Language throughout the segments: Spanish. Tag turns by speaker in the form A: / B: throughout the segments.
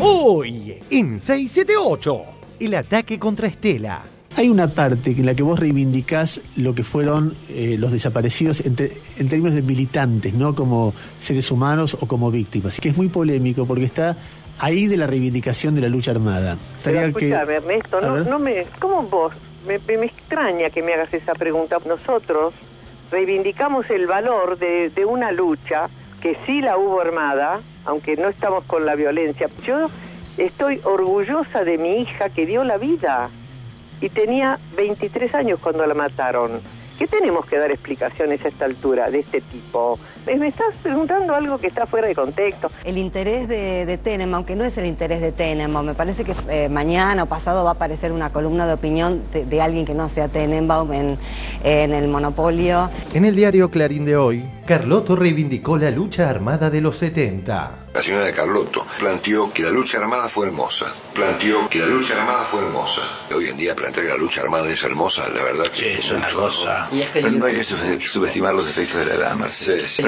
A: Hoy, en 678, el ataque contra Estela.
B: Hay una parte en la que vos reivindicás lo que fueron los desaparecidos en términos de militantes, no como seres humanos o como víctimas, que es muy polémico porque está ahí de la reivindicación de la lucha armada.
C: Pero escúchame, Ernesto, ¿cómo vos? Me extraña que me hagas esa pregunta. Nosotros reivindicamos el valor de una lucha que sí la hubo armada, aunque no estamos con la violencia. Yo estoy orgullosa de mi hija que dio la vida y tenía 23 años cuando la mataron. ¿Qué tenemos que dar explicaciones a esta altura de este tipo? Me estás preguntando algo que está fuera de contexto.
D: El interés de Tenenbaum, aunque no es el interés de Tenenbaum, me parece que mañana o pasado va a aparecer una columna de opinión de alguien que no sea Tenenbaum en el Monopolio.
A: En el diario Clarín de hoy, Carlotto reivindicó la lucha armada de los 70.
E: La señora de Carlotto planteó que la lucha armada fue hermosa. Hoy en día plantear que la lucha armada es hermosa, la verdad que
F: sí, es una cosa.
E: Pero no hay que subestimar los efectos de la edad, Mercedes.
F: Es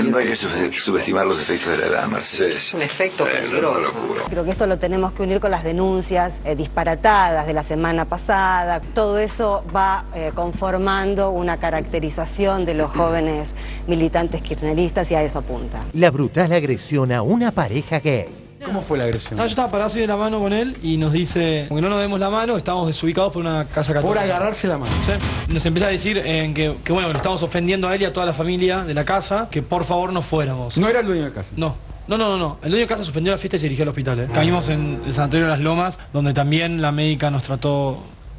F: un efecto peligroso.
D: Creo que esto lo tenemos que unir con las denuncias disparatadas de la semana pasada. Todo eso va conformando una caracterización de los jóvenes militantes kirchneristas y a eso apunta.
A: La brutal agresión a una pareja gay.
G: ¿Cómo fue la agresión?
H: No, yo estaba parado así de la mano con él y nos dice, como que no nos vemos la mano, estábamos desubicados por una casa católica.
G: Por agarrarse la mano.
H: ¿Sí? Nos empieza a decir que bueno, que lo estamos ofendiendo a él y a toda la familia de la casa, que por favor no fuéramos.
G: ¿No era el dueño de casa?
H: No. El dueño de casa suspendió la fiesta y se dirigió al hospital. Caímos en el sanatorio de Las Lomas, donde también la médica nos trató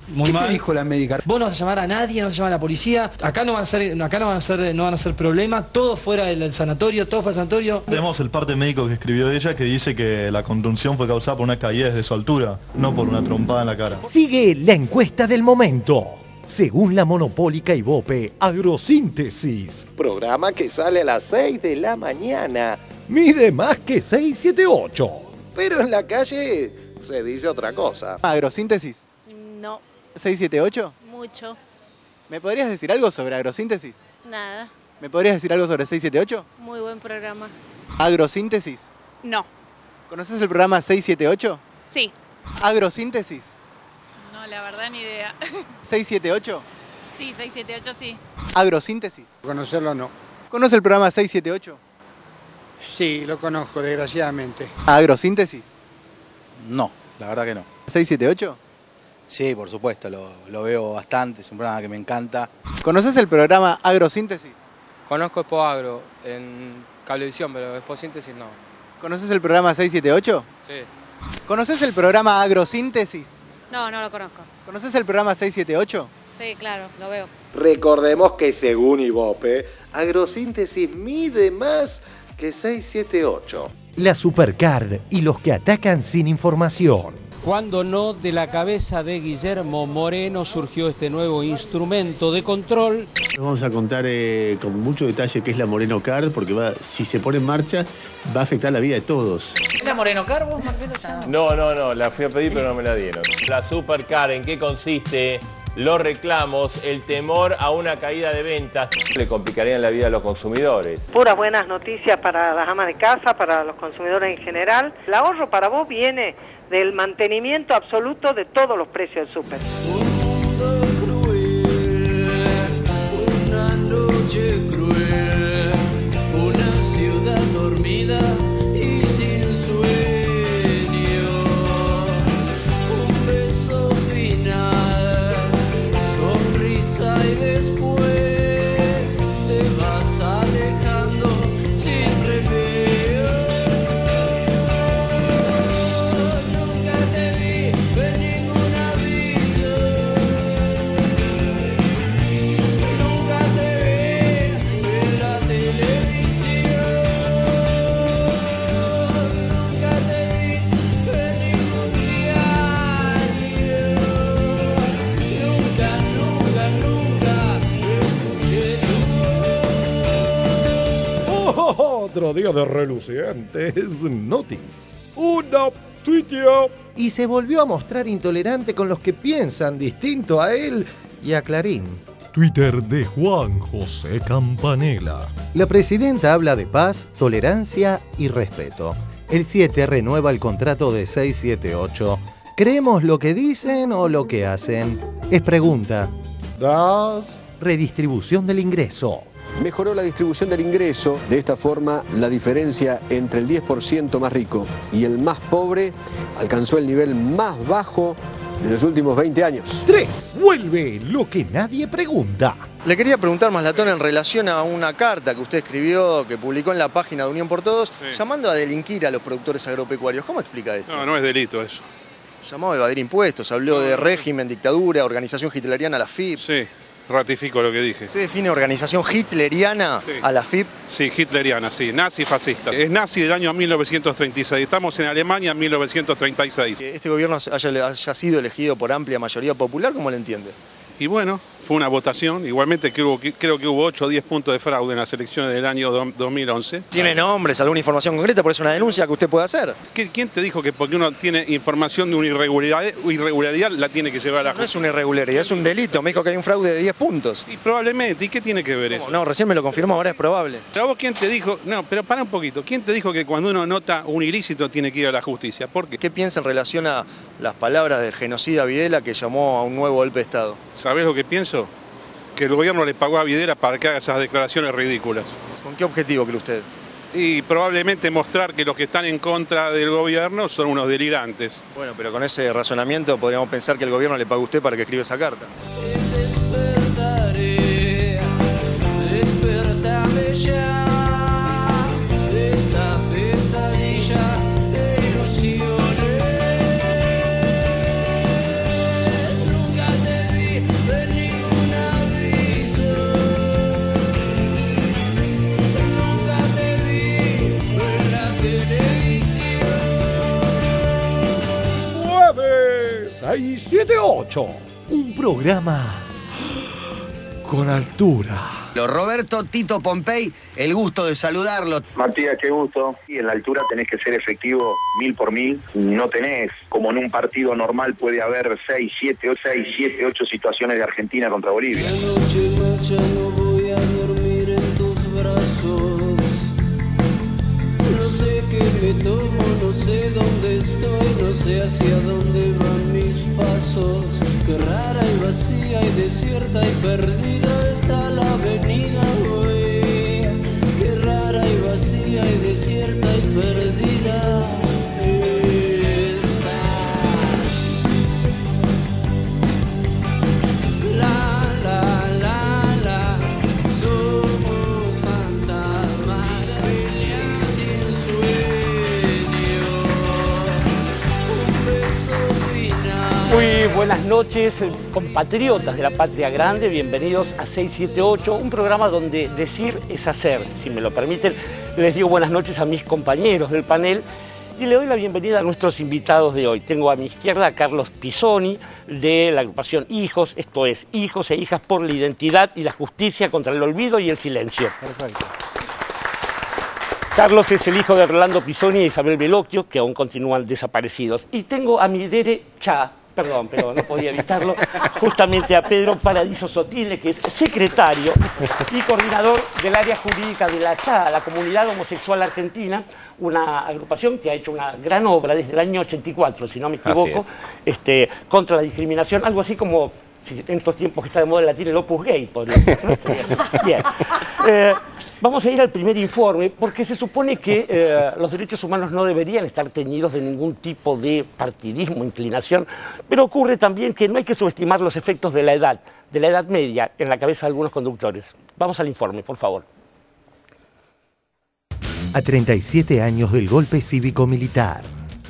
H: muy mal.
G: ¿Qué te dijo la médica?
H: Vos no vas a llamar a nadie, no vas a llamar a la policía, acá no van a ser problemas, todo fuera del sanatorio, todo fuera del sanatorio.
I: Tenemos el parte médico que escribió ella que dice que la contunción fue causada por una caída desde su altura, no por una trompada en la cara.
A: Sigue la encuesta del momento. Según la monopólica Ibope, Agrosíntesis, programa que sale a las 6 de la mañana, mide más que 678. Pero en la calle se dice otra cosa.
J: ¿Agrosíntesis?
K: No.
J: ¿678?
K: Mucho.
J: ¿Me podrías decir algo sobre Agrosíntesis?
K: Nada.
J: ¿Me podrías decir algo sobre 678?
K: Muy buen programa.
J: ¿Agrosíntesis?
K: No.
J: ¿Conoces el programa 678?
K: Sí.
J: ¿Agrosíntesis?
K: No, la verdad ni idea.
J: ¿678?
K: Sí, 678 sí.
J: ¿Agrosíntesis?
G: Conocerlo no.
J: ¿Conoce el programa 678?
G: Sí, lo conozco, desgraciadamente.
J: ¿Agrosíntesis?
L: No, la verdad que no.
J: ¿678?
L: Sí, por supuesto, lo veo bastante, es un programa que me encanta.
J: ¿Conoces el programa Agrosíntesis?
M: Conozco Expo Agro en Cablevisión, pero Exposíntesis no.
J: ¿Conoces el programa 678?
M: Sí.
J: ¿Conoces el programa Agrosíntesis?
K: No, no lo conozco.
J: ¿Conoces el programa 678?
K: Sí, claro, lo veo.
A: Recordemos que según Ibope, Agrosíntesis mide más que 678. La Supercard y los que atacan sin información.
N: Cuando no, de la cabeza de Guillermo Moreno surgió este nuevo instrumento de control.
B: Vamos a contar con mucho detalle qué es la Moreno Card, porque si se pone en marcha va a afectar la vida de todos.
O: ¿Es la Moreno Card vos, Marcelo?
P: No, la fui a pedir pero no me la dieron. La Supercard, ¿en qué consiste? Los reclamos, el temor a una caída de ventas, le complicarían la vida a los consumidores.
C: Puras buenas noticias para las amas de casa, para los consumidores en general. El ahorro para vos viene del mantenimiento absoluto de todos los precios del súper.
Q: Una noche cruel, una ciudad dormida y sin sueños, un beso final, sonrisa y después te vas alejando sin remedio. Nunca te vi en ningún aviso. Nunca te vi en la televisión. Nunca te vi en ningún diario. Nunca escuché tu voz.
A: Otro día de relucientes noticias. Una tuitea. Y se volvió a mostrar intolerante con los que piensan distinto a él y a Clarín. Twitter de Juan José Campanella. La presidenta habla de paz, tolerancia y respeto. El 7 renueva el contrato de 678. ¿Creemos lo que dicen o lo que hacen? Es pregunta. 2. Redistribución del ingreso.
O: Mejoró la distribución del ingreso. De esta forma, la diferencia entre el 10% más rico y el más pobre alcanzó el nivel más bajo de los últimos 20 años.
A: 3. Vuelve lo que nadie pregunta.
R: Le quería preguntar, Maslatón, en relación a una carta que usted escribió, que publicó en la página de Unión por Todos, llamando a delinquir a los productores agropecuarios. ¿Cómo explica esto?
S: No, no es delito eso.
R: Llamó a evadir impuestos, habló de régimen, dictadura, organización hitleriana, la FIP.
S: Sí, ratifico lo que dije.
R: ¿Usted define organización hitleriana a la FIP?
S: Sí, hitleriana, sí, nazi fascista. Es nazi del año 1936, estamos en Alemania en 1936.
R: Que este gobierno haya sido elegido por amplia mayoría popular, ¿cómo lo entiende?
S: Y bueno, fue una votación, igualmente creo que hubo 8 o 10 puntos de fraude en las elecciones del año 2011.
R: ¿Tiene nombres, alguna información concreta? Por eso una denuncia que usted puede hacer.
S: ¿Quién te dijo que porque uno tiene información de una irregularidad la tiene que llevar a la justicia?
R: No es una irregularidad, es un delito. Me dijo que hay un fraude de 10 puntos.
S: Y probablemente, ¿y qué tiene que ver eso?
R: No, recién me lo confirmó, ahora es probable.
S: ¿Pero vos quién te dijo? No, pero para un poquito. ¿Quién te dijo que cuando uno nota un ilícito tiene que ir a la justicia? ¿Por qué?
R: ¿Qué piensa en relación a las palabras del genocida Videla que llamó a un nuevo golpe de Estado?
S: ¿Sabés lo que pienso? Que el gobierno le pagó a Videla para que haga esas declaraciones ridículas.
R: ¿Con qué objetivo cree usted?
S: Y probablemente mostrar que los que están en contra del gobierno son unos delirantes.
R: Bueno, pero con ese razonamiento podríamos pensar que el gobierno le paga a usted para que escriba esa carta.
Q: Despertaré, despertame ya de esta pesadilla de ilusiones. Nunca te vi en ningún aviso, nunca te vi en la televisión.
A: 9, 6, 7, 8. Un programa con altura.
T: Roberto Tito Pompey, el gusto de saludarlo.
U: Matías, qué gusto. Y en la altura tenés que ser efectivo 1000 por 1000. No tenés, como en un partido normal puede haber 6, 7, 8 situaciones de Argentina contra Bolivia.
Q: Una noche más ya no voy a dormir en tus brazos. No sé qué me tomo, no sé dónde estoy, no sé hacia dónde van mis pasos. Qué rara y vacía y desierta y perdida está la avenida hoy. Qué rara y vacía y desierta y perdida está. La, somos fantasmas sin sueños. Un beso final.
V: Muy buenas noches, compatriotas de la Patria Grande, bienvenidos a 678, un programa donde decir es hacer. Si me lo permiten, les digo buenas noches a mis compañeros del panel y le doy la bienvenida a nuestros invitados de hoy. Tengo a mi izquierda a Carlos Pisoni, de la agrupación Hijos, esto es, Hijos e Hijas por la Identidad y la Justicia contra el Olvido y el Silencio.
B: Perfecto.
V: Carlos es el hijo de Rolando Pisoni e Isabel Veloquio, que aún continúan desaparecidos. Y tengo a mi derecha, perdón, pero no podía evitarlo, justamente a Pedro Paradiso Sotile, que es secretario y coordinador del área jurídica de la CHA, la Comunidad Homosexual Argentina, una agrupación que ha hecho una gran obra desde el año 84, si no me equivoco, contra la discriminación, algo así como, en estos tiempos que está de moda el latín, el Opus Gay, podríamos decir. Bien. Vamos a ir al primer informe, porque se supone que los derechos humanos no deberían estar teñidos de ningún tipo de partidismo, inclinación, pero ocurre también que no hay que subestimar los efectos de la edad media en la cabeza de algunos conductores. Vamos al informe, por favor.
A: A 37 años del golpe cívico-militar,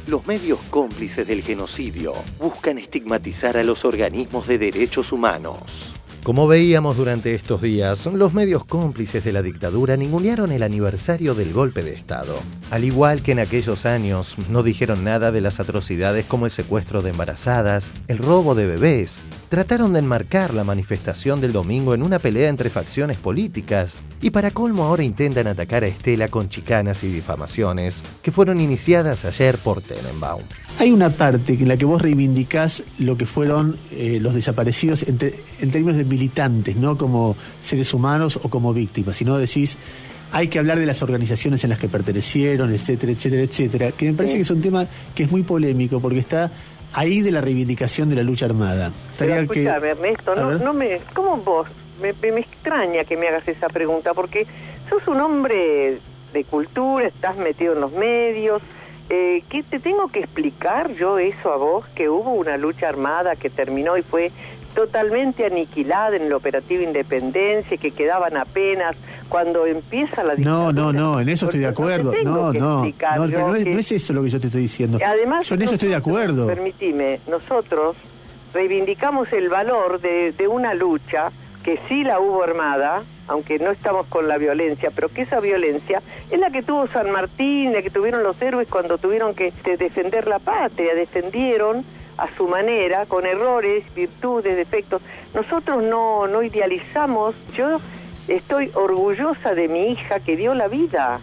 A: los medios cómplices del genocidio buscan estigmatizar a los organismos de derechos humanos. Como veíamos durante estos días, los medios cómplices de la dictadura ningunearon el aniversario del golpe de Estado. Al igual que en aquellos años, no dijeron nada de las atrocidades como el secuestro de embarazadas, el robo de bebés. Trataron de enmarcar la manifestación del domingo en una pelea entre facciones políticas. Y para colmo ahora intentan atacar a Estela con chicanas y difamaciones que fueron iniciadas ayer por Tenenbaum.
B: Hay una parte en la que vos reivindicás lo que fueron los desaparecidos en términos de militantes, no como seres humanos o como víctimas, sino decís hay que hablar de las organizaciones en las que pertenecieron, etcétera, etcétera, etcétera, que me parece que es un tema que es muy polémico porque está ahí de la reivindicación de la lucha armada.
C: Pero escúchame, Ernesto, ¿cómo vos? Me extraña que me hagas esa pregunta, porque sos un hombre de cultura, estás metido en los medios. ¿Qué te tengo que explicar yo eso a vos? Que hubo una lucha armada que terminó y fue totalmente aniquilada en el operativo Independencia, que quedaban apenas cuando empieza la dictadura.
B: No, en eso estoy de acuerdo. No es eso lo que yo te estoy diciendo.
C: Además,
B: yo en eso estoy de acuerdo.
C: Permitime, nosotros reivindicamos el valor de una lucha que sí la hubo armada, aunque no estamos con la violencia, pero que esa violencia es la que tuvo San Martín, la que tuvieron los héroes cuando tuvieron que defender la patria, defendieron a su manera, con errores, virtudes, defectos. Nosotros no idealizamos. Yo estoy orgullosa de mi hija que dio la vida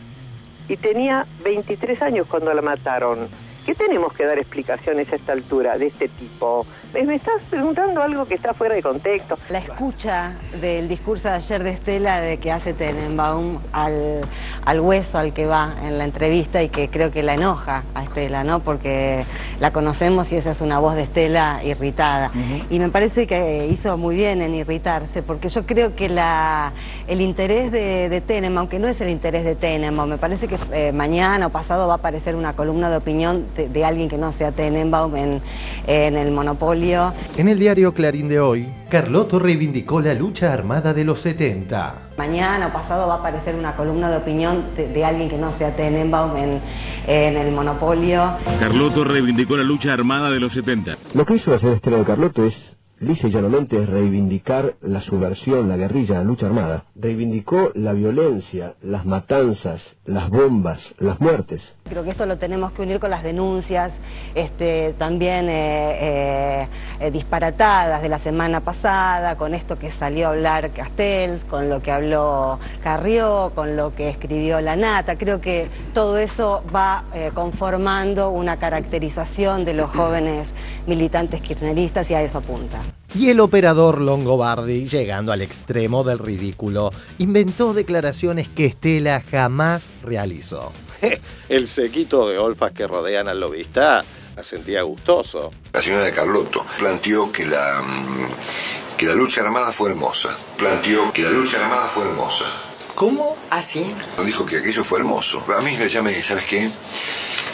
C: y tenía 23 años cuando la mataron. ¿Qué tenemos que dar explicaciones a esta altura de este tipo? Me estás preguntando algo que está fuera de contexto.
D: La escucha del discurso de ayer de Estela, de que hace Tenenbaum al hueso al que va en la entrevista, y que creo que la enoja a Estela, ¿no? Porque la conocemos y esa es una voz de Estela irritada. Y me parece que hizo muy bien en irritarse, porque yo creo que el interés de Tenenbaum, que no es el interés de Tenenbaum, me parece que mañana o pasado va a aparecer una columna de opinión de alguien que no sea Tenenbaum en el Monopolio.
A: En el diario Clarín de hoy, Carlotto reivindicó la lucha armada de los 70.
D: Mañana o pasado va a aparecer una columna de opinión de alguien que no sea Tenenbaum en el Monopolio.
E: Carlotto reivindicó la lucha armada de los 70.
O: Lo que hizo la señora Estela de Carlotto es, lisa y llanamente, es reivindicar la subversión, la guerrilla, la lucha armada. Reivindicó la violencia, las matanzas, las bombas, las muertes.
D: Creo que esto lo tenemos que unir con las denuncias también disparatadas de la semana pasada, con esto que salió a hablar Castells, con lo que habló Carrió, con lo que escribió La Nata. Creo que todo eso va conformando una caracterización de los jóvenes militantes kirchneristas y a eso apunta.
A: Y el operador Longobardi, llegando al extremo del ridículo, inventó declaraciones que Estela jamás realizó. El séquito de olfas que rodean al lobista sentía gustoso.
F: La señora de Carlotto planteó que la lucha armada fue hermosa.
W: ¿Cómo? ¿Ah, sí?
F: Dijo que aquello fue hermoso. A mí ya me, ¿sabes qué?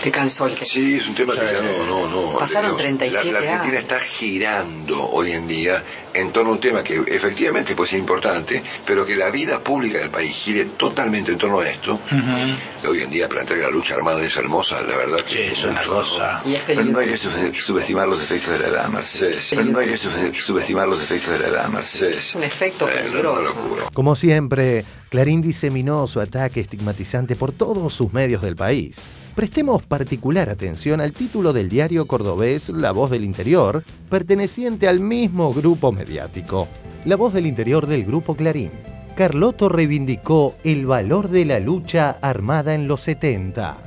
W: ¿Te cansó el que?
F: Sí, es un tema que ya no.
W: Pasaron 37 años.
F: La Argentina está girando hoy en día en torno a un tema que efectivamente puede ser importante, pero que la vida pública del país gire totalmente en torno a esto. Hoy en día plantear que la lucha armada es hermosa, la verdad que
W: es una cosa.
F: Pero no hay que subestimar los efectos de la edad, Mercedes.
W: Es un efecto peligroso.
A: Como siempre, Clarín diseminó su ataque estigmatizante por todos sus medios del país. Prestemos particular atención al título del diario cordobés La Voz del Interior, perteneciente al mismo grupo mediático. La Voz del Interior del Grupo Clarín. Carlotto reivindicó el valor de la lucha armada en los 70.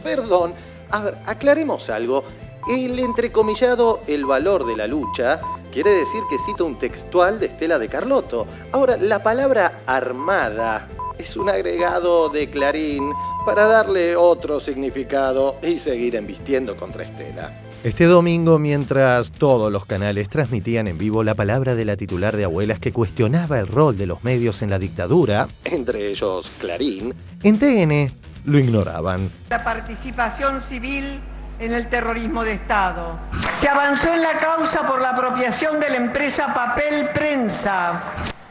A: Perdón, a ver, aclaremos algo. El entrecomillado "el valor de la lucha" quiere decir que cita un textual de Estela de Carlotto. Ahora, la palabra armada es un agregado de Clarín para darle otro significado y seguir embistiendo contra Estela. Este domingo, mientras todos los canales transmitían en vivo la palabra de la titular de Abuelas que cuestionaba el rol de los medios en la dictadura, entre ellos Clarín, en TN lo ignoraban.
X: La participación civil en el terrorismo de Estado. Se avanzó en la causa por la apropiación de la empresa Papel Prensa.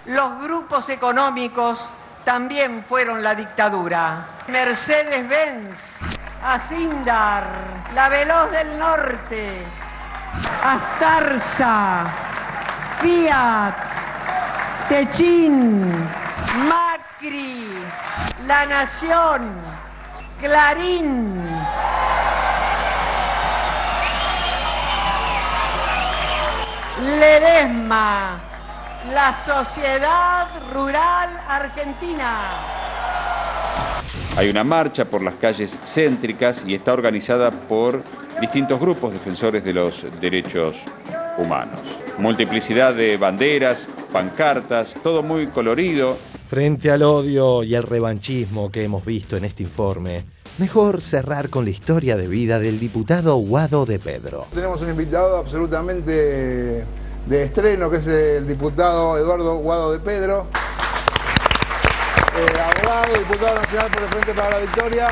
X: Los grupos económicos también fueron la dictadura. Mercedes-Benz, Asindar, La Veloz del Norte, Astarza, Fiat, Techín, Macri, La Nación, Clarín. Ledesma, la Sociedad Rural Argentina.
Y: Hay una marcha por las calles céntricas y está organizada por distintos grupos defensores de los derechos humanos. Multiplicidad de banderas, pancartas, todo muy colorido.
A: Frente al odio y el revanchismo que hemos visto en este informe, mejor cerrar con la historia de vida del diputado Guado de Pedro.
G: Tenemos un invitado absolutamente de estreno, que es el diputado Eduardo Guado de Pedro. Abogado, diputado nacional por el Frente para la Victoria.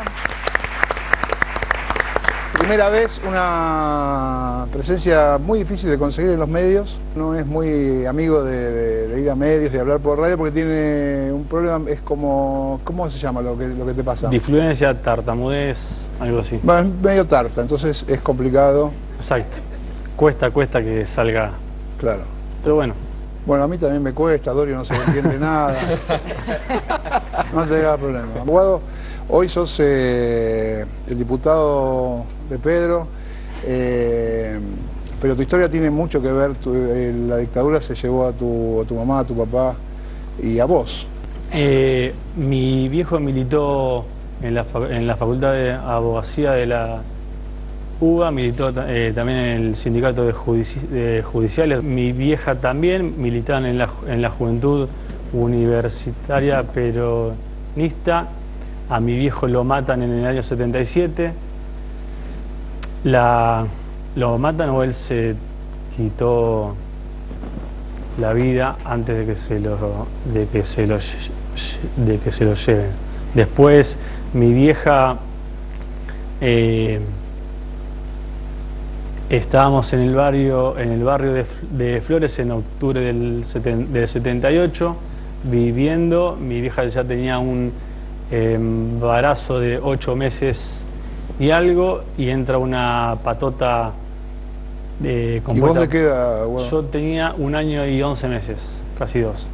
G: Primera vez, una presencia muy difícil de conseguir en los medios. No es muy amigo de ir a medios, de hablar por radio, porque tiene un problema, es como... ¿Cómo se llama lo que te pasa?
H: Difluencia, tartamudez, algo así.
G: Bueno, es medio tarta, entonces es complicado.
H: Exacto. Cuesta que salga.
G: Claro.
H: Pero bueno.
G: Bueno, a mí también me cuesta, Dorio no se entiende nada. No te hagas problema. Abogado, hoy sos el diputado de Pedro, pero tu historia tiene mucho que ver, la dictadura se llevó a tu mamá, a tu papá y a vos.
H: Mi viejo militó en la Facultad de Abogacía de la UBA, militó también en el sindicato de judiciales. Mi vieja también militaba en la Juventud Universitaria Peronista. A mi viejo lo matan en el año 77. Lo matan o él se quitó la vida antes de que se lo lleven. Después mi vieja, estábamos en el barrio de Flores en octubre del 78 viviendo. Mi vieja ya tenía un embarazo de 8 meses y algo, y entra una patota compuesta. ¿Y
G: vos de qué edad?
H: Bueno. Yo tenía 1 año y 11 meses, casi 2.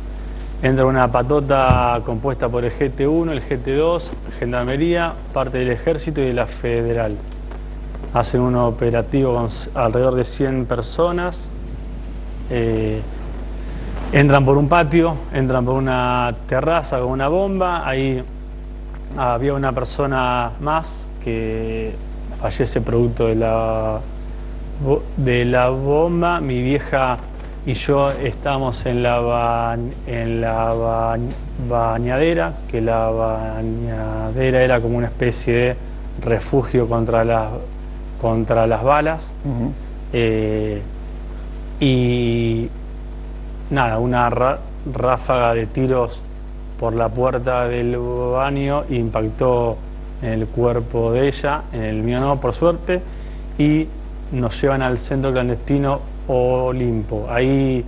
H: Entra una patota compuesta por el GT1, el GT2, Gendarmería, parte del Ejército y de la Federal. Hacen un operativo con alrededor de 100 personas. Entran por un patio, entran por una terraza con una bomba. Ahí había una persona más que fallece producto de la bomba. Mi vieja y yo estábamos en la bañadera, que la bañadera era como una especie de refugio contra las balas. Y nada, una ráfaga de tiros por la puerta del baño impactó en el cuerpo de ella, en el mío no, por suerte, y nos llevan al centro clandestino Olimpo. Ahí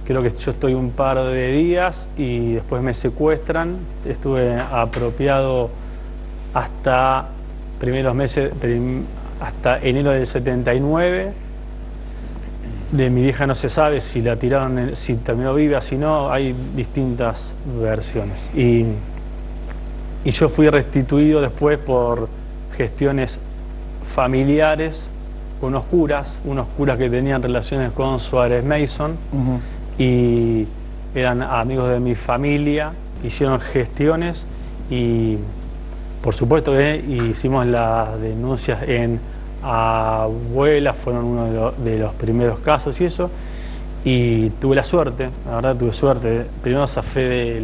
H: creo que yo estoy un par de días y después me secuestran. Estuve apropiado hasta primeros meses, hasta enero del 79. De mi vieja no se sabe si la tiraron, si terminó viva, si no, hay distintas versiones. Y yo fui restituido después por gestiones familiares con unos curas que tenían relaciones con Suárez Mason y eran amigos de mi familia, hicieron gestiones y por supuesto que hicimos las denuncias en Abuelas, fueron uno de los primeros casos y eso, y tuve la suerte, la verdad tuve suerte. Primero zafé de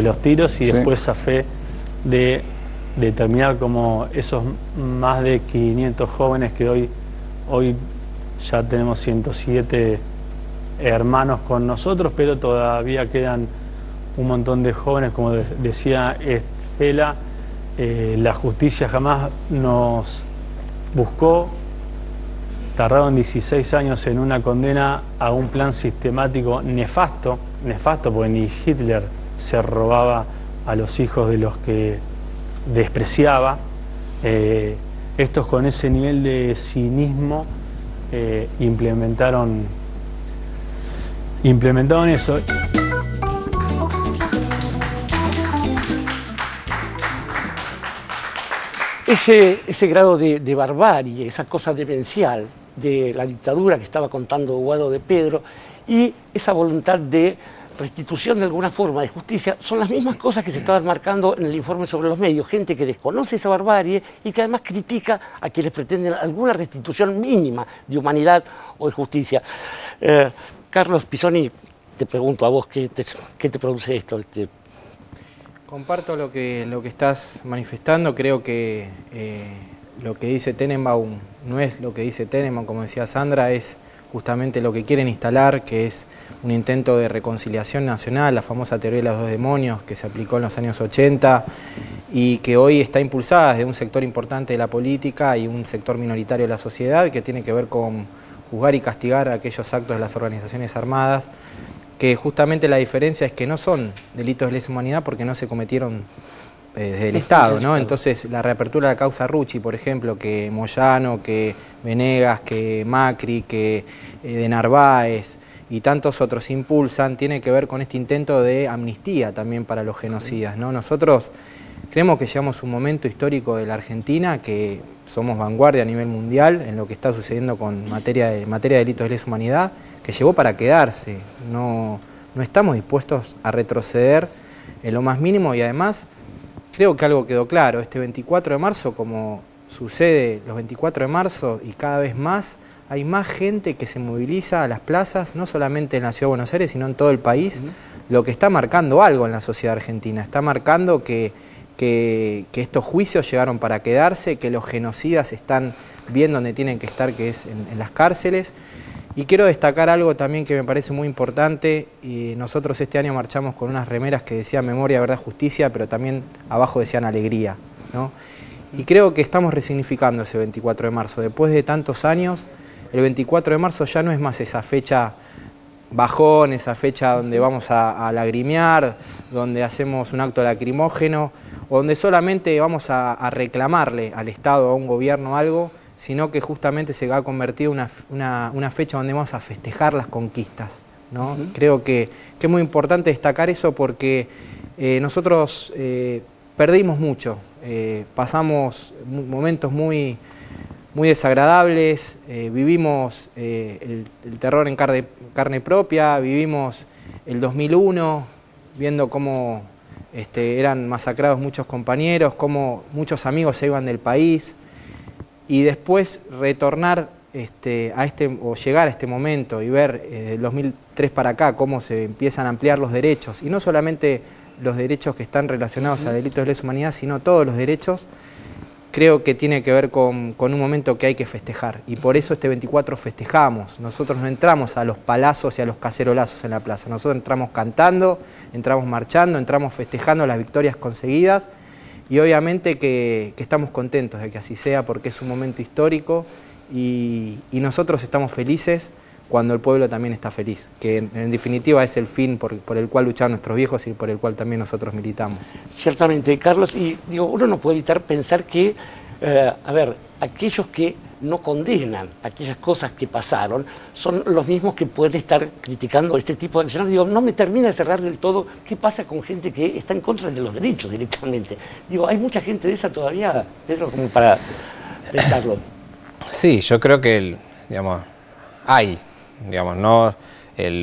H: los tiros y después zafé de terminar como esos más de 500 jóvenes que hoy ya tenemos 107 hermanos con nosotros, pero todavía quedan un montón de jóvenes, como decía Estela. La justicia jamás nos buscó, tardaron 16 años en una condena a un plan sistemático nefasto, porque ni Hitler se robaba a los hijos de los que despreciaba. Estos con ese nivel de cinismo implementaron eso.
V: Ese grado de barbarie, esa cosa demencial de la dictadura que estaba contando Guado de Pedro y esa voluntad de restitución de alguna forma de justicia, son las mismas cosas que se estaban marcando en el informe sobre los medios. Gente que desconoce esa barbarie y que además critica a quienes pretenden alguna restitución mínima de humanidad o de justicia. Carlos Pisoni, te pregunto a vos, ¿qué te produce esto?
I: Comparto lo que estás manifestando. Creo que lo que dice Tenenbaum no es lo que dice Tenenbaum, como decía Sandra, es justamente lo que quieren instalar, que es un intento de reconciliación nacional, la famosa teoría de los dos demonios que se aplicó en los años 80 y que hoy está impulsada desde un sector importante de la política y un sector minoritario de la sociedad, que tiene que ver con juzgar y castigar aquellos actos de las organizaciones armadas, que justamente la diferencia es que no son delitos de lesa humanidad porque no se cometieron desde el Estado, ¿no? Entonces, la reapertura de la causa Rucci, por ejemplo, que Moyano, que Venegas, que Macri, que de Narváez y tantos otros impulsan, tiene que ver con este intento de amnistía también para los genocidas, ¿no? Nosotros creemos que llegamos a un momento histórico de la Argentina, que somos vanguardia a nivel mundial en lo que está sucediendo con materia de delitos de lesa humanidad, que llegó para quedarse. No estamos dispuestos a retroceder en lo más mínimo y además creo que algo quedó claro. Este 24 de marzo, como sucede los 24 de marzo y cada vez más, hay más gente que se moviliza a las plazas, no solamente en la Ciudad de Buenos Aires, sino en todo el país, lo que está marcando algo en la sociedad argentina. Está marcando que estos juicios llegaron para quedarse, que los genocidas están bien donde tienen que estar, que es en las cárceles. Y quiero destacar algo también que me parece muy importante. Nosotros este año marchamos con unas remeras que decían memoria, verdad, justicia, pero también abajo decían alegría, ¿no? Y creo que estamos resignificando ese 24 de marzo. Después de tantos años, el 24 de marzo ya no es más esa fecha bajón, esa fecha donde vamos a lagrimear, donde hacemos un acto lacrimógeno, o donde solamente vamos a reclamarle al Estado, a un gobierno algo, sino que justamente se va a convertir en una fecha donde vamos a festejar las conquistas, ¿no? Creo que es muy importante destacar eso porque nosotros perdimos mucho, pasamos momentos muy desagradables, vivimos el terror en carne propia, vivimos el 2001, viendo cómo eran masacrados muchos compañeros, cómo muchos amigos se iban del país, y después retornar o llegar a este momento y ver del 2003 para acá cómo se empiezan a ampliar los derechos, y no solamente los derechos que están relacionados a delitos de lesa humanidad, sino todos los derechos, creo que tiene que ver con un momento que hay que festejar, y por eso este 24 festejamos. Nosotros no entramos a los palazos y a los cacerolazos en la plaza, nosotros entramos cantando, entramos marchando, entramos festejando las victorias conseguidas, y obviamente que estamos contentos de que así sea porque es un momento histórico y nosotros estamos felices cuando el pueblo también está feliz, que en definitiva es el fin por el cual lucharon nuestros viejos y por el cual también nosotros militamos.
V: Ciertamente, Carlos, y digo, uno no puede evitar pensar que, aquellos que no condenan aquellas cosas que pasaron son los mismos que pueden estar criticando este tipo de acciones. Digo, no me termina de cerrar del todo qué pasa con gente que está en contra de los derechos directamente. Digo, hay mucha gente de esa todavía, Pedro, como para pensarlo.
J: Sí, yo creo que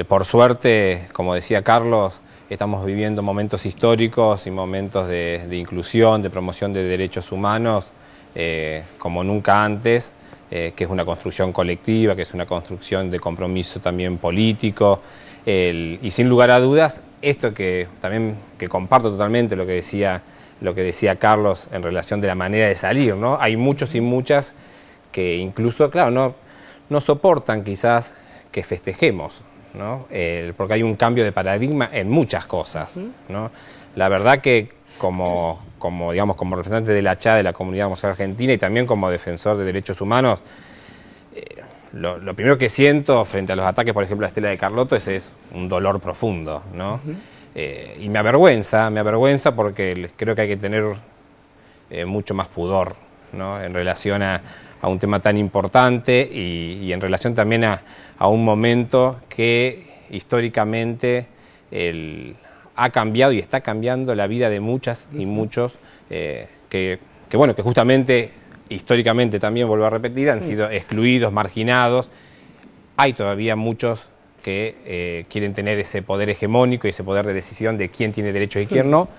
J: por suerte, como decía Carlos, estamos viviendo momentos históricos y momentos de inclusión, de promoción de derechos humanos como nunca antes, que es una construcción colectiva, que es una construcción de compromiso también político, y sin lugar a dudas, esto que comparto totalmente lo que decía Carlos en relación de la manera de salir, ¿no? Hay muchos y muchas que incluso, claro, no soportan quizás que festejemos, ¿no? Porque hay un cambio de paradigma en muchas cosas, ¿no? La verdad que como representante de la CHA, de la Comunidad Homosexual Argentina, y también como defensor de derechos humanos, lo primero que siento frente a los ataques, por ejemplo, a Estela de Carlotto, es un dolor profundo, ¿no? Y me avergüenza porque creo que hay que tener mucho más pudor, ¿no? En relación a un tema tan importante y en relación también a un momento que históricamente ha cambiado y está cambiando la vida de muchas y muchos que justamente históricamente, también vuelvo a repetir, han sido excluidos, marginados. Hay todavía muchos que quieren tener ese poder hegemónico y ese poder de decisión de quién tiene derechos y quién no,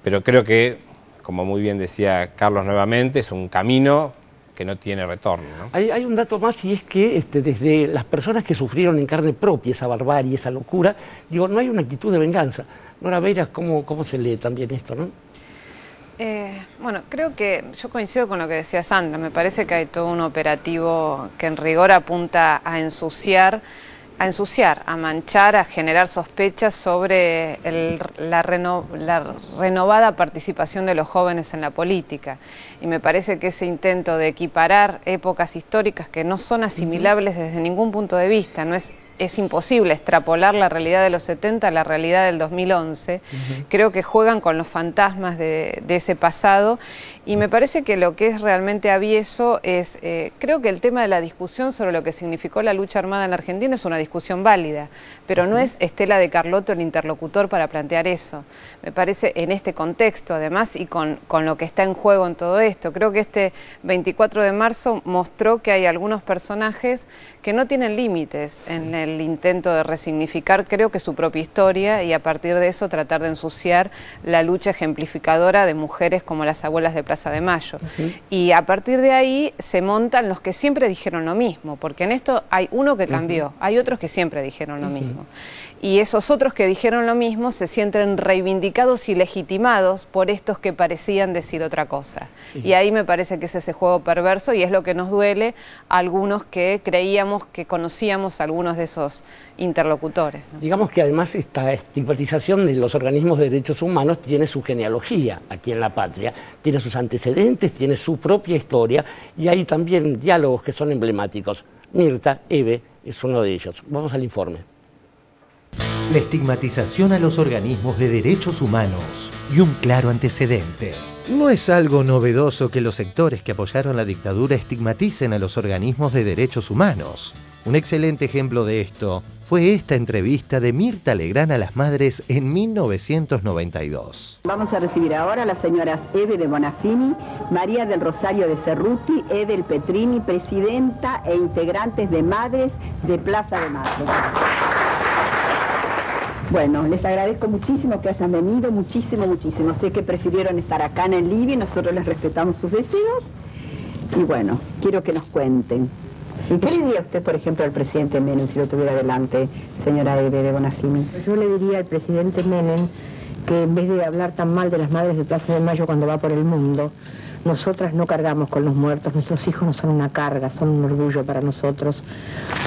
J: pero creo que, como muy bien decía Carlos nuevamente, es un camino no tiene retorno, ¿no?
V: Hay un dato más, y es que desde las personas que sufrieron en carne propia esa barbarie, esa locura, digo, no hay una actitud de venganza. Nora Beiras, ¿cómo se lee también esto, no?
K: Bueno, creo que yo coincido con lo que decía Sandra. Me parece que hay todo un operativo que en rigor apunta a ensuciar, a manchar, a generar sospechas sobre la renovada participación de los jóvenes en la política. Y me parece que ese intento de equiparar épocas históricas que no son asimilables desde ningún punto de vista, es imposible extrapolar la realidad de los 70 a la realidad del 2011. Creo que juegan con los fantasmas de ese pasado, y me parece que lo que es realmente avieso es, creo que el tema de la discusión sobre lo que significó la lucha armada en la Argentina es una discusión válida, pero no es Estela de Carlotto el interlocutor para plantear eso. Me parece en este contexto, además, y con lo que está en juego en todo esto, creo que este 24 de marzo mostró que hay algunos personajes que no tienen límites en el intento de resignificar, creo que su propia historia, y a partir de eso tratar de ensuciar la lucha ejemplificadora de mujeres como las abuelas de Plaza de Mayo. Y a partir de ahí se montan los que siempre dijeron lo mismo, porque en esto hay uno que cambió, hay otros que siempre dijeron lo mismo. Y esos otros que dijeron lo mismo se sienten reivindicados y legitimados por estos que parecían decir otra cosa. Y ahí me parece que es ese juego perverso, y es lo que nos duele a algunos que creíamos que conocíamos a algunos de esos interlocutores, ¿no?
V: Digamos que además esta estigmatización de los organismos de derechos humanos tiene su genealogía aquí en la patria, tiene sus antecedentes, tiene su propia historia, y hay también diálogos que son emblemáticos. Mirta, Eve, es uno de ellos. Vamos al informe.
A: La estigmatización a los organismos de derechos humanos y un claro antecedente. No es algo novedoso que los sectores que apoyaron la dictadura estigmaticen a los organismos de derechos humanos. Un excelente ejemplo de esto fue esta entrevista de Mirta Legrand a las madres en 1992.
L: Vamos a recibir ahora a las señoras Eve de Bonafini, María del Rosario de Cerruti, Edel Petrini, presidenta e integrantes de Madres de Plaza de Mayo. Bueno, les agradezco muchísimo que hayan venido, muchísimo. Sé que prefirieron estar acá en el living, nosotros les respetamos sus deseos. Y bueno, quiero que nos cuenten. ¿Y qué le diría usted, por ejemplo, al presidente Menem si lo tuviera delante, señora Eve de Bonafini?
M: Yo le diría al presidente Menem que en vez de hablar tan mal de las madres de Plaza de Mayo cuando va por el mundo, nosotras no cargamos con los muertos, nuestros hijos no son una carga, son un orgullo para nosotros.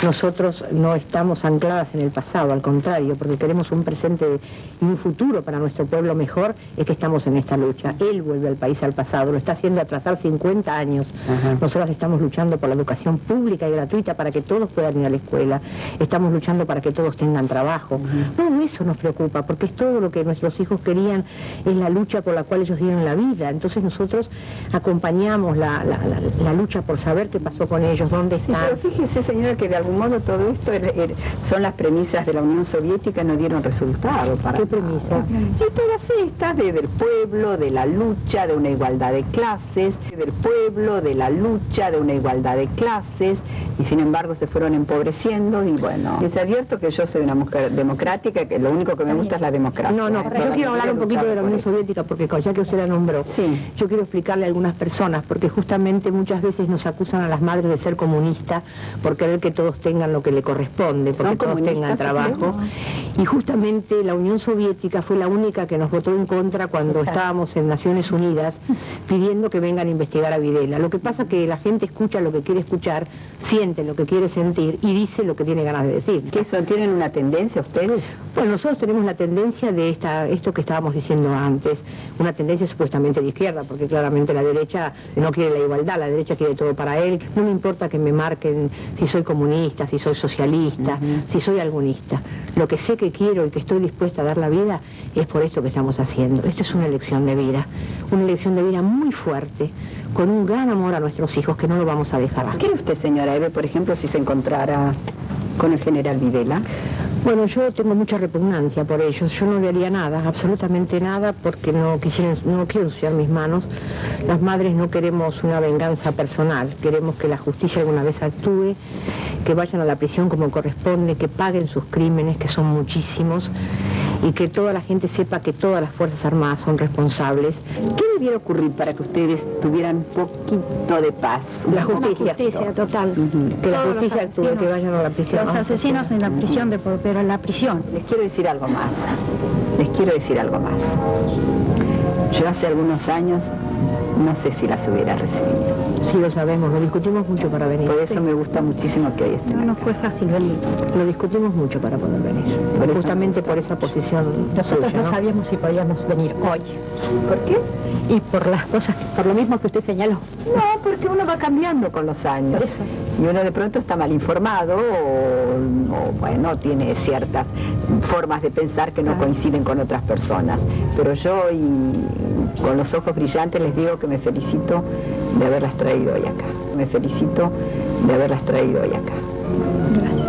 M: Nosotros no estamos ancladas en el pasado, al contrario, porque queremos un presente y un futuro para nuestro pueblo mejor, es que estamos en esta lucha. Él vuelve al país al pasado, lo está haciendo atrasar 50 años. Nosotras estamos luchando por la educación pública y gratuita para que todos puedan ir a la escuela. Estamos luchando para que todos tengan trabajo. Todo eso nos preocupa, porque es todo lo que nuestros hijos querían, es la lucha por la cual ellos dieron la vida. Entonces nosotros acompañamos la lucha por saber qué pasó con ellos, dónde están.
L: Pero fíjese, señora, que de algún modo todo esto son las premisas de la Unión Soviética, no dieron resultado. ¿Qué
M: premisas?
L: Y todas estas del pueblo, de la lucha, de una igualdad de clases, del pueblo, de la lucha, de una igualdad de clases, y sin embargo se fueron empobreciendo. Y bueno, les advierto que yo soy una mujer democrática, que lo único que me gusta es la democracia.
M: No, yo quiero hablar un poquito de la Unión Soviética, porque ya que usted la nombró, yo quiero explicarle a algunas personas, porque justamente muchas veces nos acusan a las madres de ser comunistas por querer que todos tengan lo que le corresponde, porque todos tengan trabajo. Y justamente la Unión Soviética fue la única que nos votó en contra cuando estábamos en Naciones Unidas pidiendo que vengan a investigar a Videla. Lo que pasa es que la gente escucha lo que quiere escuchar, siente lo que quiere sentir y dice lo que tiene ganas de decir.
L: ¿Qué eso? ¿Tienen una tendencia ustedes?
M: Bueno, nosotros tenemos la tendencia de esto que estábamos diciendo antes, una tendencia supuestamente de izquierda, porque claramente la derecha no quiere la igualdad, la derecha quiere todo para él. No me importa que me marquen si soy comunista, si soy socialista, si soy algunista. Lo que sé que quiero y que estoy dispuesta a dar la vida es por esto que estamos haciendo. Esto es una elección de vida muy fuerte, con un gran amor a nuestros hijos que no lo vamos a dejar.
L: ¿Qué cree usted, señora Eve, por ejemplo, si se encontrara con el general Videla?
M: Bueno, yo tengo mucha repugnancia por ellos. Yo no le haría nada, absolutamente nada, porque no quiero ensuciar mis manos. Las madres no queremos una venganza personal, queremos que la justicia alguna vez actúe, que vayan a la prisión como corresponde, que paguen sus crímenes, que son muchísimos, y que toda la gente sepa que todas las Fuerzas Armadas son responsables.
L: ¿Qué debiera ocurrir para que ustedes tuvieran un poquito de paz?
M: La justicia total. Que la justicia actúe, que vayan a la prisión.
L: Los asesinos en la prisión, pero en la prisión. Les quiero decir algo más. Yo hace algunos años no sé si las hubiera recibido.
M: Sí, lo sabemos, lo discutimos mucho para venir.
L: Por eso me gusta muchísimo que hoy estén.
M: No fue fácil venir. Lo discutimos mucho para poder venir. Justamente por esa posición. Nosotros no sabíamos si podíamos venir hoy.
L: ¿Por qué?
M: Y por las cosas, por lo mismo que usted señaló.
L: No, porque uno va cambiando con los años.
M: Eso.
L: Y uno de pronto está mal informado o bueno, tiene ciertas formas de pensar que no coinciden con otras personas. Pero yo, y con los ojos brillantes, les digo que me felicito de haberlas traído hoy acá. Gracias.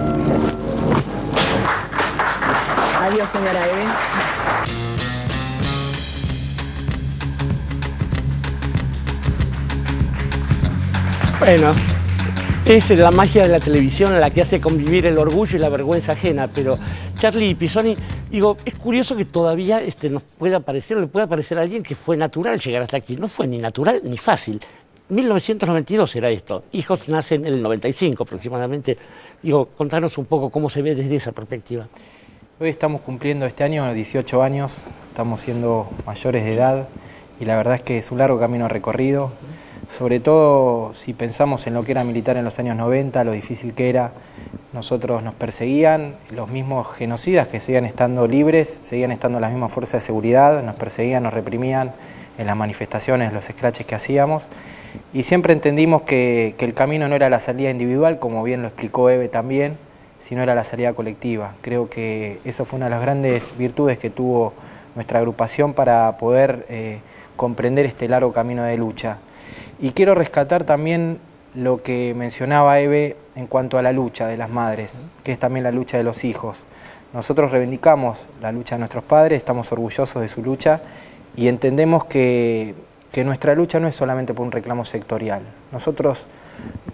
L: Adiós, señora Eve.
V: Bueno, es la magia de la televisión la que hace convivir el orgullo y la vergüenza ajena, pero Charlie Pisoni, digo, es curioso que todavía le pueda parecer a alguien que fue natural llegar hasta aquí. No fue ni natural ni fácil. 1992 era esto. Hijos nacen en el 95 aproximadamente. Digo, contanos un poco cómo se ve desde esa perspectiva.
I: Hoy estamos cumpliendo este año 18 años, estamos siendo mayores de edad y la verdad es que es un largo camino recorrido. Sobre todo si pensamos en lo que era militar en los años 90, lo difícil que era. Nosotros nos perseguían, los mismos genocidas que seguían estando libres, seguían estando las mismas fuerzas de seguridad, nos perseguían, nos reprimían en las manifestaciones, los scratches que hacíamos. Y siempre entendimos que el camino no era la salida individual, como bien lo explicó Eve también, sino era la salida colectiva. Creo que eso fue una de las grandes virtudes que tuvo nuestra agrupación para poder comprender este largo camino de lucha. Y quiero rescatar también lo que mencionaba Eve en cuanto a la lucha de las madres, que es también la lucha de los hijos. Nosotros reivindicamos la lucha de nuestros padres, estamos orgullosos de su lucha y entendemos que nuestra lucha no es solamente por un reclamo sectorial. Nosotros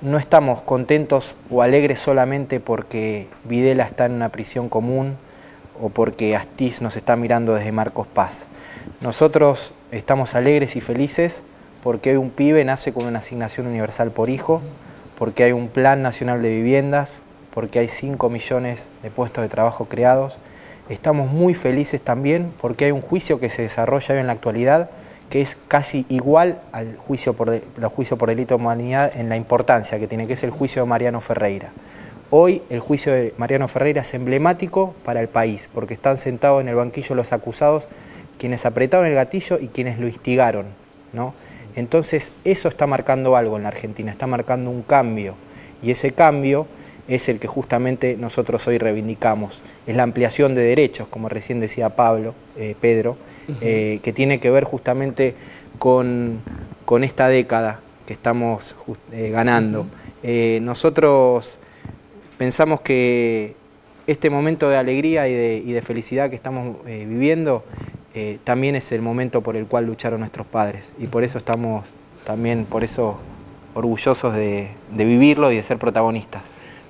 I: no estamos contentos o alegres solamente porque Videla está en una prisión común o porque Astiz nos está mirando desde Marcos Paz. Nosotros estamos alegres y felices porque hoy un pibe nace con una asignación universal por hijo, porque hay un plan nacional de viviendas, porque hay 5 millones de puestos de trabajo creados. Estamos muy felices también porque hay un juicio que se desarrolla hoy en la actualidad que es casi igual al juicio por delito de humanidad en la importancia que tiene, que es el juicio de Mariano Ferreira. Hoy el juicio de Mariano Ferreira es emblemático para el país, porque están sentados en el banquillo los acusados, quienes apretaron el gatillo y quienes lo instigaron, ¿no? Entonces eso está marcando algo en la Argentina, está marcando un cambio, y ese cambio es el que justamente nosotros hoy reivindicamos. Es la ampliación de derechos, como recién decía Pedro, que tiene que ver justamente con esta década que estamos ganando. Nosotros pensamos que este momento de alegría y de felicidad que estamos viviendo también es el momento por el cual lucharon nuestros padres, y por eso estamos también orgullosos de vivirlo y de ser protagonistas.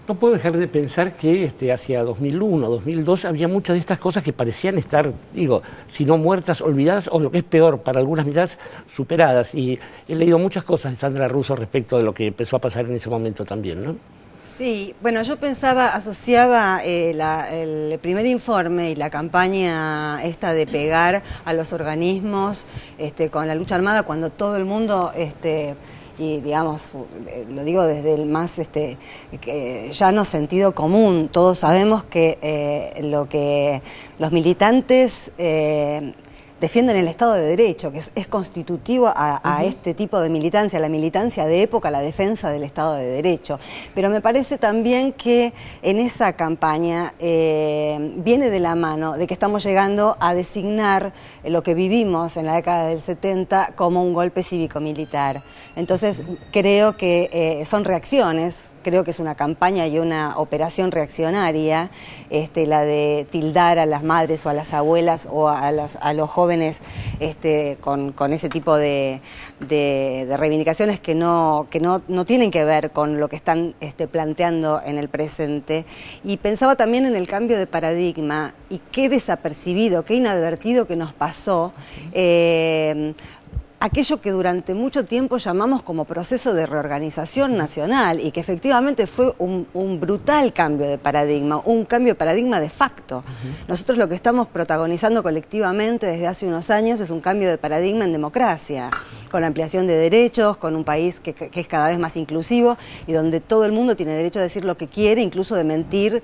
V: No puedo dejar de pensar que hacia 2001, 2002 había muchas de estas cosas que parecían estar, digo, si no muertas, olvidadas, o lo que es peor, para algunas miradas, superadas. Y he leído muchas cosas de Sandra Russo respecto de lo que empezó a pasar en ese momento también, ¿no?
D: Sí, bueno, yo asociaba el primer informe y la campaña esta de pegar a los organismos con la lucha armada, cuando todo el mundo... y digamos, lo digo desde el más llano sentido común, todos sabemos que lo que los militantes defienden el Estado de Derecho, que es constitutivo a este tipo de militancia, la militancia de época, la defensa del Estado de Derecho. Pero me parece también que en esa campaña viene de la mano de que estamos llegando a designar lo que vivimos en la década del 70 como un golpe cívico-militar. Entonces creo que son reacciones creo que es una campaña y una operación reaccionaria, la de tildar a las madres o a las abuelas o a los jóvenes con ese tipo de reivindicaciones que no tienen que ver con lo que están planteando en el presente. Y pensaba también en el cambio de paradigma y qué desapercibido, qué inadvertido que nos pasó aquello que durante mucho tiempo llamamos como proceso de reorganización nacional y que efectivamente fue un brutal cambio de paradigma, un cambio de paradigma de facto. Nosotros lo que estamos protagonizando colectivamente desde hace unos años es un cambio de paradigma en democracia, con ampliación de derechos, con un país que es cada vez más inclusivo y donde todo el mundo tiene derecho a decir lo que quiere, incluso de mentir,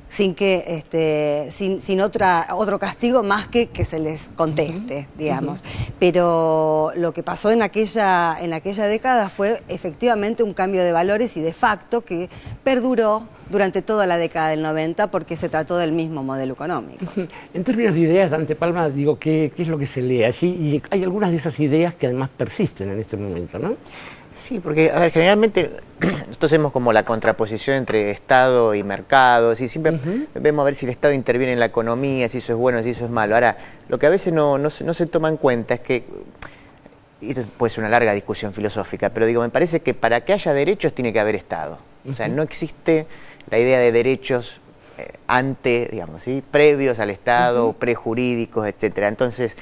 D: sin otro castigo más que se les conteste, digamos. Pero lo que pasó en aquella década fue efectivamente un cambio de valores y de facto que perduró durante toda la década del 90 porque se trató del mismo modelo económico.
V: En términos de ideas, Dante Palma, digo, ¿qué es lo que se lee allí? Y hay algunas de esas ideas que además persisten en este momento, ¿no?
N: Sí, porque, a ver, generalmente nosotros hacemos como la contraposición entre Estado y mercado, y siempre vemos a ver si el Estado interviene en la economía, si eso es bueno, si eso es malo. Ahora, lo que a veces no se toma en cuenta es que, y esto puede ser una larga discusión filosófica, pero digo, me parece que para que haya derechos tiene que haber Estado. O sea, no existe la idea de derechos previos al Estado, prejurídicos, etcétera. Entonces,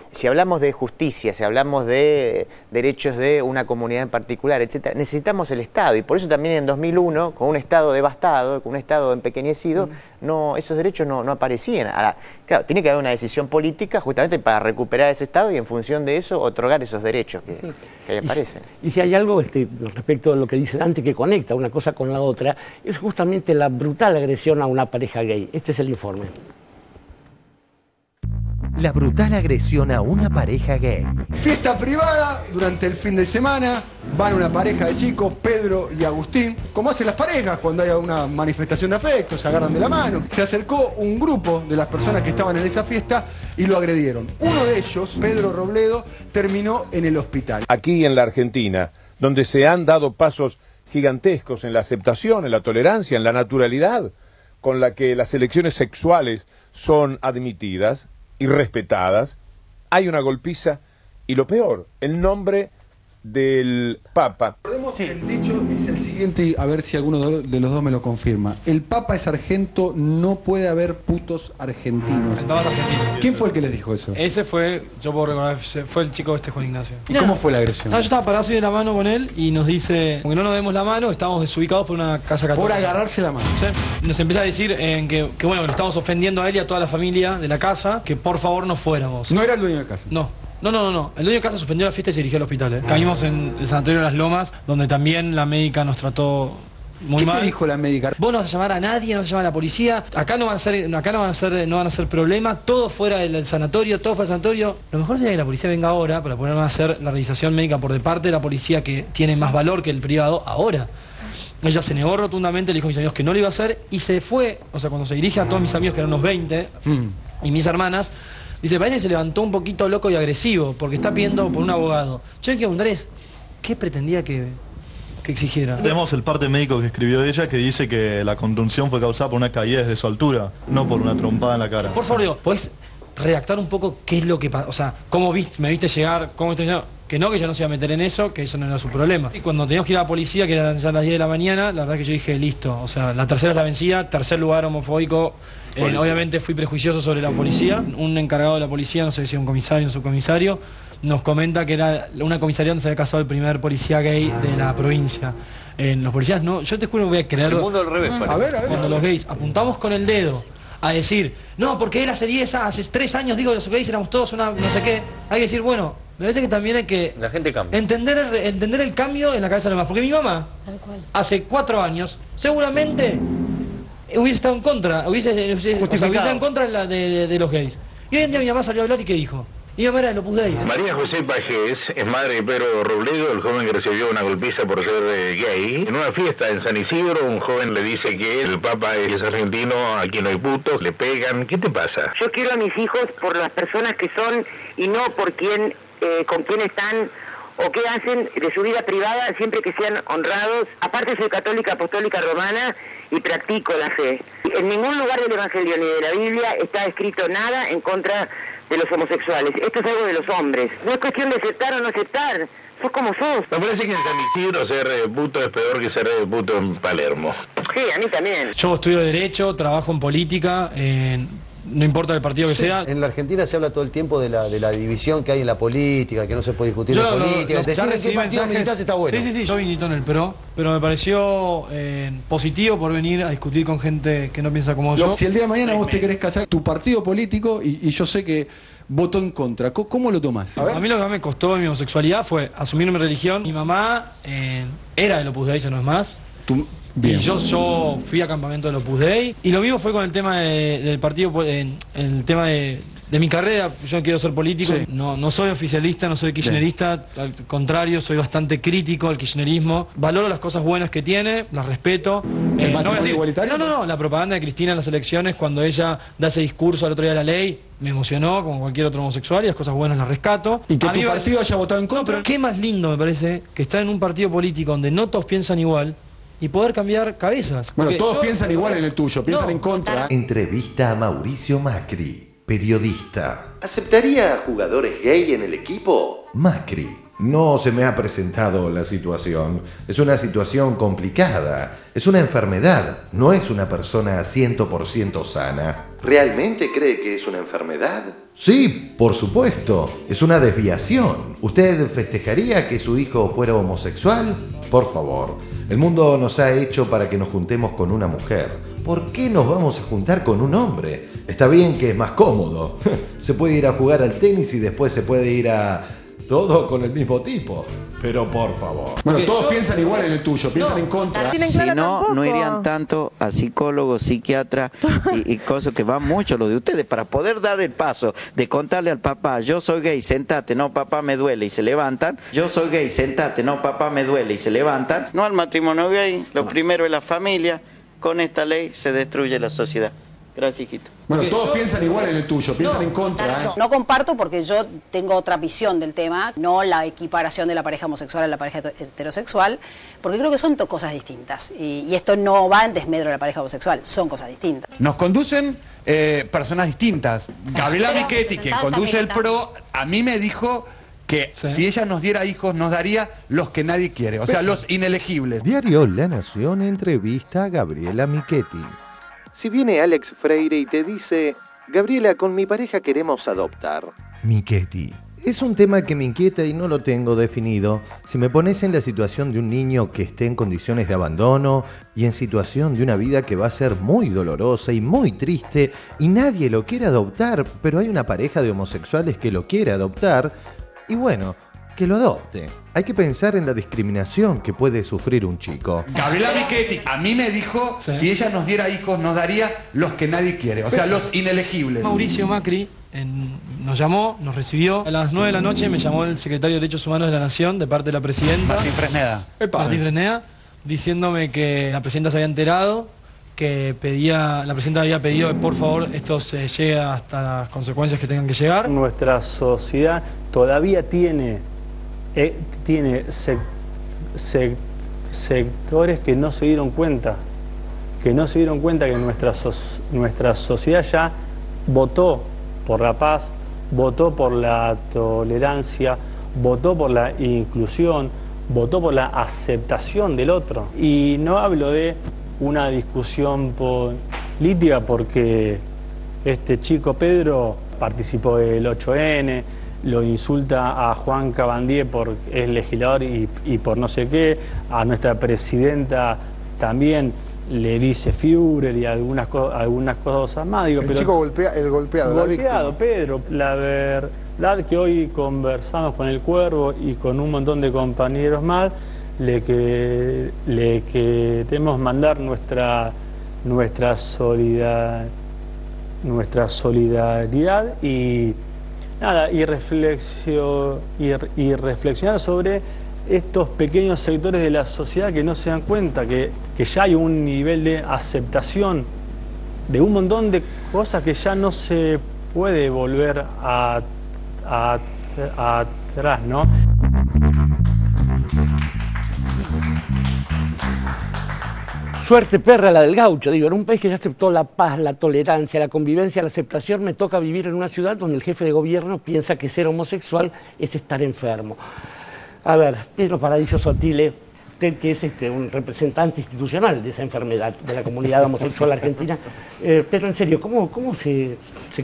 N: si hablamos de justicia, si hablamos de derechos de una comunidad en particular, etcétera, necesitamos el Estado. Y por eso también en 2001, con un Estado devastado, con un Estado empequeñecido, esos derechos no aparecían. Ahora, claro, tiene que haber una decisión política justamente para recuperar ese Estado y en función de eso otorgar esos derechos que ahí aparecen.
V: Y si hay algo respecto a lo que dice Dante que conecta una cosa con la otra, es justamente la brutal agresión a una pareja gay. Este es el informe.
A: La brutal agresión a una pareja gay.
G: Fiesta privada durante el fin de semana, van una pareja de chicos, Pedro y Agustín, como hacen las parejas cuando hay una manifestación de afecto, se agarran de la mano. Se acercó un grupo de las personas que estaban en esa fiesta y lo agredieron. Uno de ellos, Pedro Robledo, terminó en el hospital.
P: Aquí en la Argentina, donde se han dado pasos gigantescos en la aceptación, en la tolerancia, en la naturalidad con la que las elecciones sexuales son admitidas y respetadas, hay una golpiza y lo peor, el nombre del Papa.
G: Recordemos que el dicho es el siguiente, a ver si alguno de los dos me lo confirma. El Papa es argento, no puede haber putos argentinos.
R: El Papa es argentino.
G: ¿Quién fue el que les dijo eso?
R: Ese fue, yo puedo recordar, fue el chico Juan Ignacio.
G: ¿Y cómo fue la agresión?
R: Yo estaba parado así de la mano con él y nos dice, como que no nos demos la mano, estábamos desubicados por una casa católica.
G: Por agarrarse la mano.
R: ¿Sí? Nos empieza a decir que bueno, que lo estamos ofendiendo a él y a toda la familia de la casa, que por favor no fuéramos.
G: ¿No era el dueño de casa?
R: No. El dueño de casa suspendió la fiesta y se dirigió al hospital. Caímos en el sanatorio de Las Lomas, donde también la médica nos trató muy mal.
G: ¿Qué te dijo la médica?
R: Vos no vas a llamar a nadie, no vas a llamar a la policía, acá no van a ser problemas, todo fuera del sanatorio, todo fuera del sanatorio. Lo mejor sería que la policía venga ahora para ponerme a hacer la revisación médica por de parte de la policía, que tiene más valor que el privado ahora. Ella se negó rotundamente, le dijo a mis amigos que no lo iba a hacer y se fue. O sea, cuando se dirige a todos mis amigos, que eran unos 20, y mis hermanas, dice, parece que se levantó un poquito loco y agresivo, porque está pidiendo por un abogado. Yo me quiero preguntar ¿qué pretendía que exigiera?
S: Tenemos el parte médico que escribió ella que dice que la contunción fue causada por una caída desde su altura, no por una trompada en la cara.
R: Por favor, digo, ¿podés redactar un poco qué es lo que pasa? O sea, ¿cómo me viste llegar? ¿Cómo viste llegar? Que no, que ella no se iba a meter en eso, que eso no era su problema. Y cuando teníamos que ir a la policía, que eran ya las 10 de la mañana, la verdad que yo dije, listo, o sea, la tercera es la vencida, tercer lugar homofóbico. Obviamente fui prejuicioso sobre la policía. Un encargado de la policía, no sé si un comisario o un subcomisario, nos comenta que era una comisaría donde se había casado el primer policía gay de la provincia. Los policías, no, yo te juro que voy a creer.
T: El mundo al revés, parece.
G: A ver.
R: Cuando los gays apuntamos con el dedo a decir, no, porque él hace 3 años, digo, los gays éramos todos una no sé qué. Hay que decir, bueno, me parece que también hay que
T: la gente cambia.
R: Entender el cambio en la cabeza de los demás. Porque mi mamá, hace 4 años, seguramente hubiese estado en contra, hubiese estado en contra de los gays. Y hoy en día mi mamá salió a hablar y ¿qué dijo? Y yo, mira, lo puse ahí.
Z: María José Pajés es madre de Pedro Robledo, el joven que recibió una golpiza por ser gay. En una fiesta en San Isidro, un joven le dice que el Papa es argentino, aquí no hay putos, le pegan. ¿Qué te pasa?
C: Yo quiero a mis hijos por las personas que son y no por con quién están
B: o qué hacen de su vida privada siempre que sean honrados. Aparte soy católica apostólica romana y practico la fe. En ningún lugar del Evangelio ni de la Biblia está escrito nada en contra de los homosexuales. Esto es algo de los hombres. No es cuestión de aceptar o no aceptar. Sos como sos.
Z: Me parece que en San Isidro ser puto es peor que ser puto en Palermo.
B: Sí, a mí también.
R: Yo estudio Derecho, trabajo en política, no importa el partido que sea.
E: En la Argentina se habla todo el tiempo de la división que hay en la política, que no se puede discutir en política. Decir en qué partido militás está bueno.
R: Sí, yo milito en el PRO, pero me pareció positivo por venir a discutir con gente que no piensa como yo.
O: Si el día de mañana vos te querés casar, tu partido político, y yo sé que votó en contra, ¿cómo lo tomás?
R: A mí lo que más me costó en mi homosexualidad fue asumir mi religión. Mi mamá era del Opus Dei, ya no es más.
O: Bien.
R: Y yo fui a campamento del Opus Dei. Y lo mismo fue con el tema del partido, el tema de mi carrera. Yo no quiero ser político, sí. No soy oficialista, no soy kirchnerista. Bien. Al contrario, soy bastante crítico al kirchnerismo. Valoro las cosas buenas que tiene, las respeto.
O: ¿El matrimonio igualitario?
R: No, la propaganda de Cristina en las elecciones, cuando ella da ese discurso al otro día de la ley, me emocionó, como cualquier otro homosexual, y las cosas buenas las rescato.
O: ¿Y que tu partido haya votado en contra?
R: No, pero qué más lindo me parece que estar en un partido político donde no todos piensan igual y poder cambiar cabezas.
O: Bueno, todos piensan igual en el tuyo, piensan en contra.
A: Entrevista a Mauricio Macri, periodista. ¿Aceptaría a jugadores gay en el equipo? Macri. No se me ha presentado la situación. Es una situación complicada. Es una enfermedad. No es una persona 100% sana. ¿Realmente cree que es una enfermedad? Sí, por supuesto. Es una desviación. ¿Usted festejaría que su hijo fuera homosexual? Por favor. El mundo nos ha hecho para que nos juntemos con una mujer. ¿Por qué nos vamos a juntar con un hombre? Está bien que es más cómodo. Se puede ir a jugar al tenis y después se puede ir a... todo con el mismo tipo. Pero por favor.
O: Bueno, todos piensan igual en el tuyo, piensan en contra.
Q: Si no irían tanto a psicólogos, psiquiatras y cosas que van mucho lo de ustedes para poder dar el paso de contarle al papá, yo soy gay, sentate, no papá me duele, y se levantan. Yo soy gay, sentate, no papá me duele, y se levantan. No al matrimonio gay, lo primero es la familia. Con esta ley se destruye la sociedad. Gracias, hijito.
O: Bueno, todos piensan igual en el tuyo, piensan en contra.
T: No comparto porque yo tengo otra visión del tema, no la equiparación de la pareja homosexual a la pareja heterosexual, porque creo que son cosas distintas. Y esto no va en desmedro de la pareja homosexual, son cosas distintas.
U: Nos conducen personas distintas. Gabriela Michetti, quien conduce el PRO, a mí me dijo que si ella nos diera hijos, nos daría los que nadie quiere, o sea, los inelegibles.
A: Diario La Nación entrevista a Gabriela Michetti. Si viene Alex Freire y te dice, Gabriela, con mi pareja queremos adoptar. Michetti. Es un tema que me inquieta y no lo tengo definido. Si me pones en la situación de un niño que esté en condiciones de abandono y en situación de una vida que va a ser muy dolorosa y muy triste y nadie lo quiere adoptar, pero hay una pareja de homosexuales que lo quiere adoptar, y bueno, que lo adopte. Hay que pensar en la discriminación que puede sufrir un chico.
U: Gabriela Michetti a mí me dijo, si ella nos diera hijos, nos daría los que nadie quiere, o sea, los inelegibles.
R: Mauricio Macri nos llamó, nos recibió. A las 9 de la noche me llamó el secretario de Derechos Humanos de la Nación, de parte de la presidenta.
U: Martín Fresneda.
R: Martín Fresneda, diciéndome que la presidenta se había enterado, que la presidenta había pedido que por favor esto se llegue hasta las consecuencias que tengan que llegar.
H: Nuestra sociedad todavía tiene sectores que no se dieron cuenta, que nuestra sociedad ya votó por la paz, votó por la tolerancia, votó por la inclusión, votó por la aceptación del otro. Y no hablo de una discusión política porque este chico Pedro participó del 8N, lo insulta a Juan Cabandier porque es legislador y por no sé qué, a nuestra presidenta también le dice Führer y algunas cosas más. Digo,
G: el chico golpeado,
H: Pedro. La verdad que hoy conversamos con el Cuervo y con un montón de compañeros más, le queremos mandar nuestra solidaridad y nada, y reflexionar sobre estos pequeños sectores de la sociedad que no se dan cuenta que ya hay un nivel de aceptación de un montón de cosas que ya no se puede volver atrás, ¿no?
V: Suerte perra la del gaucho, digo, en un país que ya aceptó la paz, la tolerancia, la convivencia, la aceptación, me toca vivir en una ciudad donde el jefe de gobierno piensa que ser homosexual es estar enfermo. A ver, Pedro Paradiso Sotile, usted que es un representante institucional de esa enfermedad, de la comunidad homosexual argentina, pero en serio, ¿cómo se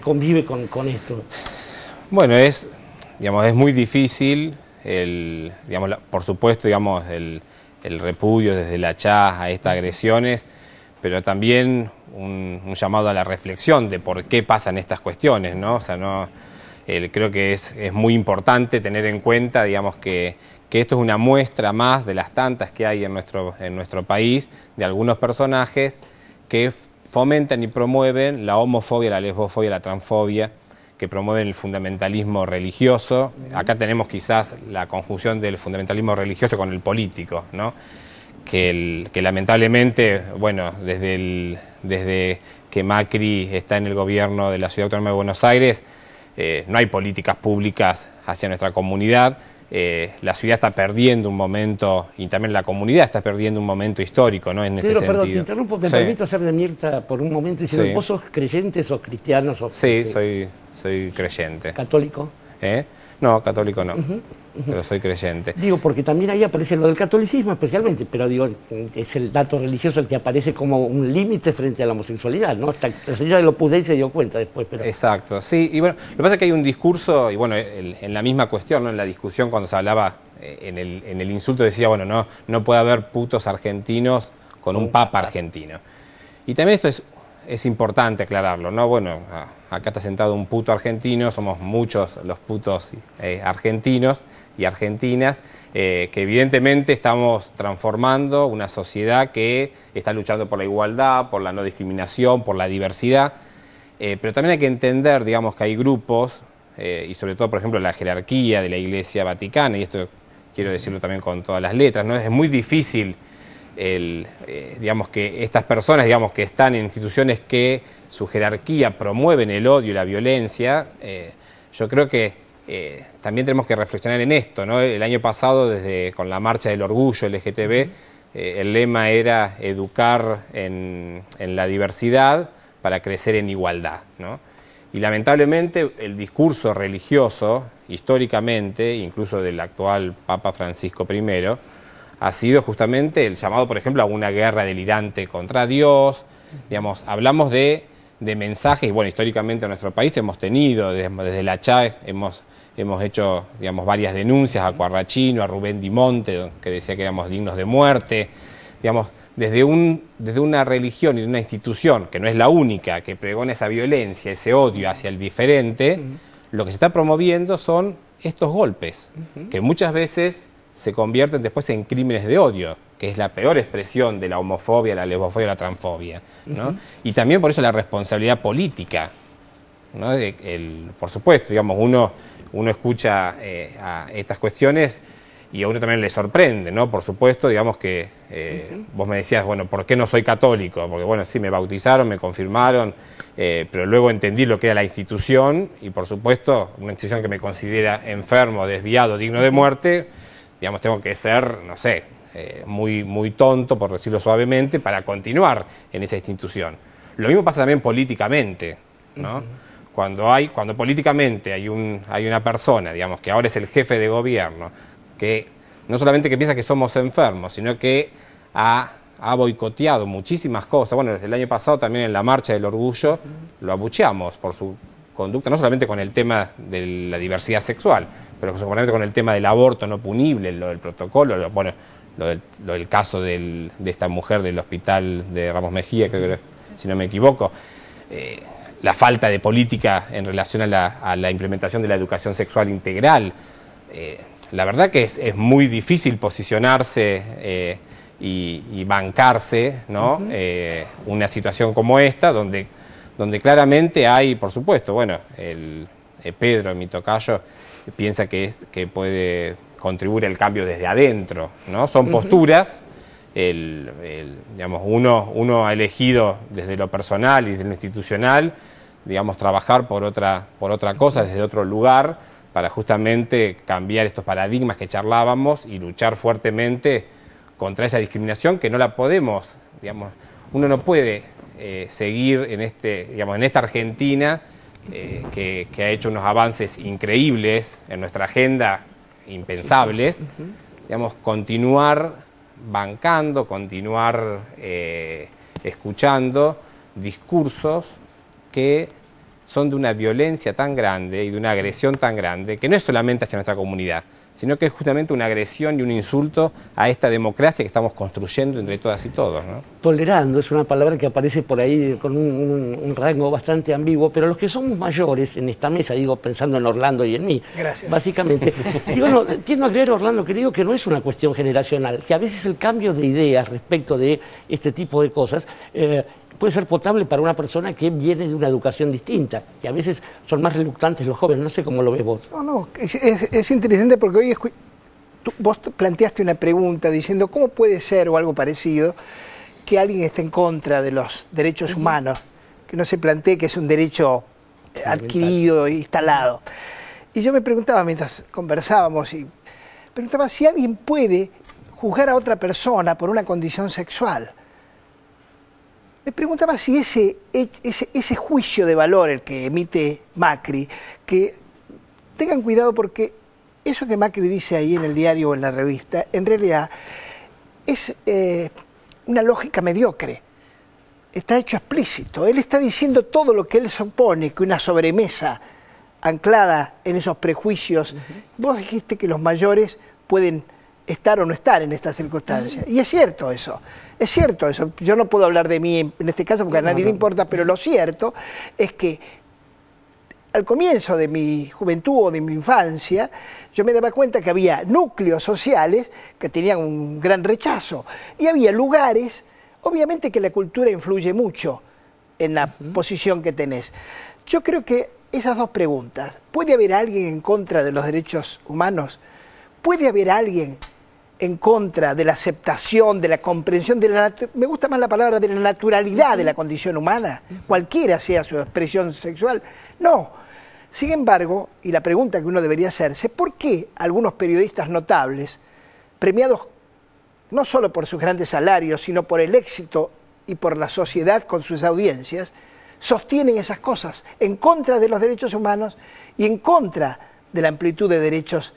V: convive con esto?
F: Bueno, es muy difícil, por supuesto, el repudio desde la CHA a estas agresiones, pero también un llamado a la reflexión de por qué pasan estas cuestiones, ¿no? O sea, creo que es muy importante tener en cuenta, que esto es una muestra más de las tantas que hay en nuestro país, de algunos personajes que fomentan y promueven la homofobia, la lesbofobia, la transfobia, que promueven el fundamentalismo religioso. Acá tenemos quizás la conjunción del fundamentalismo religioso con el político, ¿no? Que lamentablemente, bueno, desde que Macri está en el gobierno de la Ciudad Autónoma de Buenos Aires, no hay políticas públicas hacia nuestra comunidad. La ciudad está perdiendo un momento, y también la comunidad está perdiendo un momento histórico, ¿no? En este sentido. Perdón, te interrumpo, me permito hacer de Mirta por un momento, diciendo, ¿vos sos creyente, sos cristiano? Sí, soy creyente. ¿Católico? No, católico no, pero soy creyente. Digo, porque también ahí aparece lo del catolicismo especialmente, pero digo, es el dato religioso el que aparece como un límite frente a la homosexualidad, ¿no? Hasta la señora de Opus se dio cuenta después. Pero... Exacto, sí, y bueno, lo que pasa es que hay un discurso, y bueno, en la misma cuestión, ¿no? En la discusión cuando se hablaba, en el insulto decía, bueno, no puede haber putos argentinos con un papa argentino. Y también esto es importante aclararlo, ¿no? Bueno, acá está sentado un puto argentino, somos muchos los putos argentinos y argentinas, que evidentemente estamos transformando una sociedad que está luchando por la igualdad, por la no discriminación, por la diversidad, pero también hay que entender, que hay grupos, y sobre todo, por ejemplo, la jerarquía de la Iglesia Vaticana, y esto quiero decirlo también con todas las letras, ¿no? Es muy difícil que estas personas, que están en instituciones que su jerarquía promueven el odio y la violencia, yo creo que también tenemos que reflexionar en esto, ¿no? El año pasado, con la marcha del orgullo LGTB, el lema era educar en la diversidad para crecer en igualdad, ¿no? Y lamentablemente el discurso religioso, históricamente, incluso del actual Papa Francisco I, ha sido justamente el llamado, por ejemplo, a una guerra delirante contra Dios. Hablamos de mensajes, y bueno, históricamente en nuestro país hemos tenido, desde la CHA hemos hecho, varias denuncias a Quarrachino, a Rubén Di Monte, que decía que éramos dignos de muerte. Desde una religión y de una institución, que no es la única, que pregona esa violencia, ese odio hacia el diferente, lo que se está promoviendo son estos golpes, que muchas veces se convierten después en crímenes de odio, que es la peor expresión de la homofobia, la lesbofobia, la transfobia, ¿no? Y también por eso la responsabilidad política, ¿no? Por supuesto, uno escucha a estas cuestiones y a uno también le sorprende, ¿no? Por supuesto, que vos me decías, bueno, ¿por qué no soy católico? Porque, bueno, sí, me bautizaron, me confirmaron, pero luego entendí lo que era la institución y, por supuesto, una institución que me considera enfermo, desviado, digno de muerte, tengo que ser, no sé, muy tonto, por decirlo suavemente, para continuar en esa institución. Lo mismo pasa también políticamente, ¿no? Cuando políticamente hay una persona, que ahora es el jefe de gobierno, que no solamente que piensa que somos enfermos, sino que ha boicoteado muchísimas cosas. Bueno, el año pasado también en la marcha del orgullo lo abucheamos por su conducta, no solamente con el tema de la diversidad sexual, pero seguramente con el tema del aborto no punible, lo del protocolo, lo del caso de esta mujer del hospital de Ramos Mejía, creo que, si no me equivoco, la falta de política en relación a la implementación de la educación sexual integral. La verdad que es muy difícil posicionarse y bancarse, ¿no? Una situación como esta, donde claramente hay, por supuesto, bueno, Pedro, mi tocayo, piensa que puede contribuir al cambio desde adentro, ¿no? Son posturas, uno ha elegido desde lo personal y desde lo institucional, trabajar por otra cosa, desde otro lugar, para justamente cambiar estos paradigmas que charlábamos y luchar fuertemente contra esa discriminación que no la podemos, digamos, uno no puede seguir en, en esta Argentina que ha hecho unos avances increíbles en nuestra agenda, impensables, digamos, continuar bancando, continuar escuchando discursos que son de una violencia tan grande y de una agresión tan grande, que no es solamente hacia nuestra comunidad, sino que es justamente una agresión y un insulto a esta democracia que estamos construyendo entre todas y todos, ¿no?
J: Tolerando es una palabra que aparece por ahí con un rango bastante ambiguo, pero los que somos mayores en esta mesa, digo, pensando en Orlando y en mí, gracias, básicamente, digo, no, tiendo a creer, Orlando, querido, que no es una cuestión generacional, que a veces el cambio de ideas respecto de este tipo de cosas puede ser potable para una persona que viene de una educación distinta, que a veces son más reluctantes los jóvenes, no sé cómo lo ves vos.
K: No, es interesante porque hoy vos planteaste una pregunta diciendo cómo puede ser, o algo parecido, que alguien esté en contra de los derechos humanos, que no se plantee que es un derecho adquirido e instalado. Y yo me preguntaba mientras conversábamos, preguntaba si alguien puede juzgar a otra persona por una condición sexual. Me preguntaba si ese juicio de valor, el que emite Macri, que tengan cuidado porque eso que Macri dice ahí en el diario o en la revista, en realidad es una lógica mediocre. Está hecho explícito. Él está diciendo todo lo que él supone que una sobremesa anclada en esos prejuicios. Vos dijiste que los mayores pueden estar o no estar en estas circunstancias. Y es cierto eso. Es cierto eso. Yo no puedo hablar de mí en este caso porque a nadie le importa, pero lo cierto es que al comienzo de mi juventud o de mi infancia, yo me daba cuenta que había núcleos sociales que tenían un gran rechazo y había lugares, obviamente que la cultura influye mucho en la posición que tenés. Yo creo que esas dos preguntas, ¿puede haber alguien en contra de los derechos humanos? ¿Puede haber alguien en contra de la aceptación, de la comprensión, me gusta más la palabra, de la naturalidad de la condición humana, cualquiera sea su expresión sexual? No. Sin embargo, y la pregunta que uno debería hacerse, ¿por qué algunos periodistas notables, premiados no solo por sus grandes salarios, sino por el éxito y por la sociedad con sus audiencias, sostienen esas cosas en contra de los derechos humanos y en contra de la amplitud de derechos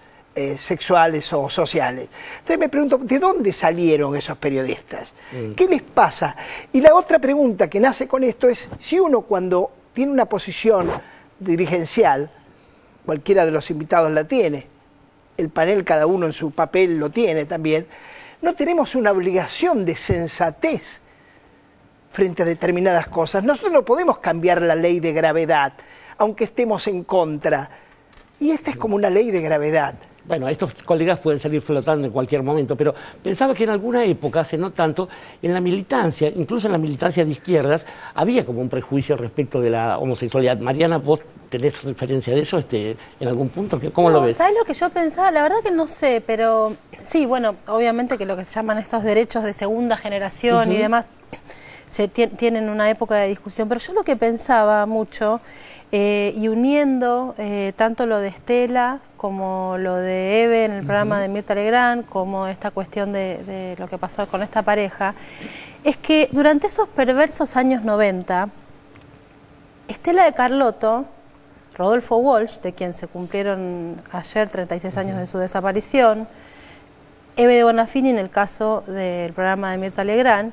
K: sexuales o sociales? Entonces me pregunto, ¿de dónde salieron esos periodistas? ¿Qué les pasa? Y la otra pregunta que nace con esto es, si uno cuando tiene una posición dirigencial, cualquiera de los invitados la tiene, el panel cada uno en su papel lo tiene también, no tenemos una obligación de sensatez frente a determinadas cosas. Nosotros no podemos cambiar la ley de gravedad, aunque estemos en contra. Y esta es como una ley de gravedad.
J: Bueno, estos colegas pueden salir flotando en cualquier momento, pero pensaba que en alguna época, hace no tanto, en la militancia, incluso en la militancia de izquierdas, había como un prejuicio respecto de la homosexualidad. Mariana, ¿vos tenés referencia de eso en algún punto? ¿Cómo lo ves?
M: ¿Sabés lo que yo pensaba? La verdad que no sé, pero sí, bueno, obviamente que lo que se llaman estos derechos de segunda generación y demás tienen una época de discusión, pero yo lo que pensaba mucho, y uniendo tanto lo de Estela como lo de Eve en el programa de Mirta Legrand, como esta cuestión de lo que pasó con esta pareja, es que durante esos perversos años 90, Estela de Carlotto, Rodolfo Walsh, de quien se cumplieron ayer 36 años de su desaparición, Eve de Bonafini en el caso del programa de Mirta Legrand,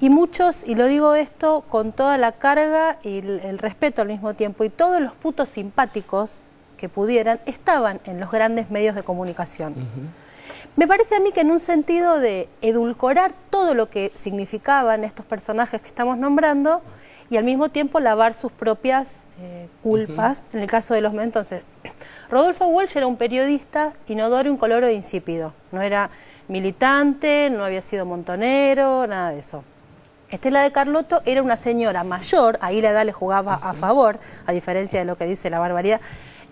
M: y muchos, y lo digo esto con toda la carga y el respeto al mismo tiempo, y todos los putos simpáticos que pudieran, estaban en los grandes medios de comunicación. Me parece a mí que en un sentido de edulcorar todo lo que significaban estos personajes que estamos nombrando, y al mismo tiempo lavar sus propias culpas, en el caso de los medios. Entonces, Rodolfo Walsh era un periodista inodoro, incoloro e insípido. No era militante, no había sido montonero, nada de eso. Estela de Carlotto era una señora mayor, ahí la edad le jugaba a favor, a diferencia de lo que dice la barbaridad,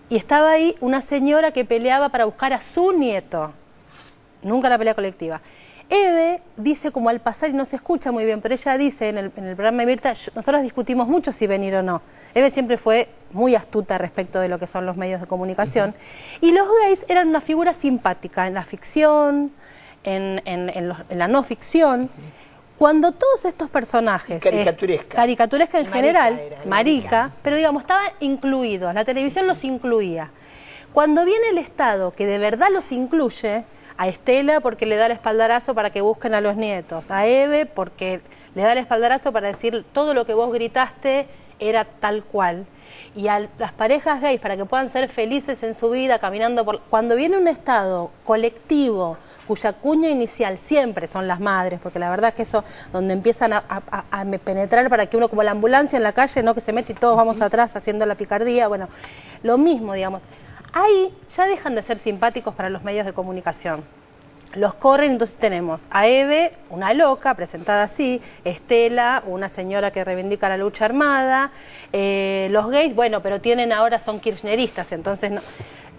M: y estaba ahí una señora que peleaba para buscar a su nieto, nunca la pelea colectiva. Eve dice como al pasar, y no se escucha muy bien, pero ella dice en el programa de Mirta, nosotros discutimos mucho si venir o no. Eve siempre fue muy astuta respecto de lo que son los medios de comunicación. Y los gays eran una figura simpática en la ficción, en la no ficción, cuando todos estos personajes... Caricaturesca en general, marica, pero digamos, estaban incluidos, la televisión los incluía. Cuando viene el Estado, que de verdad los incluye, a Estela porque le da el espaldarazo para que busquen a los nietos, a Eve porque le da el espaldarazo para decir todo lo que vos gritaste era tal cual, y a las parejas gays para que puedan ser felices en su vida caminando por... Cuando viene un Estado colectivo cuya cuña inicial siempre son las madres, porque la verdad es que eso donde empiezan a penetrar para que uno, como la ambulancia en la calle, ¿no?, que se mete y todos vamos atrás haciendo la picardía, bueno, lo mismo, digamos. Ahí ya dejan de ser simpáticos para los medios de comunicación. Los corren, entonces tenemos a Eve, una loca, presentada así, Estela, una señora que reivindica la lucha armada, los gays, bueno, pero ahora son kirchneristas, entonces no.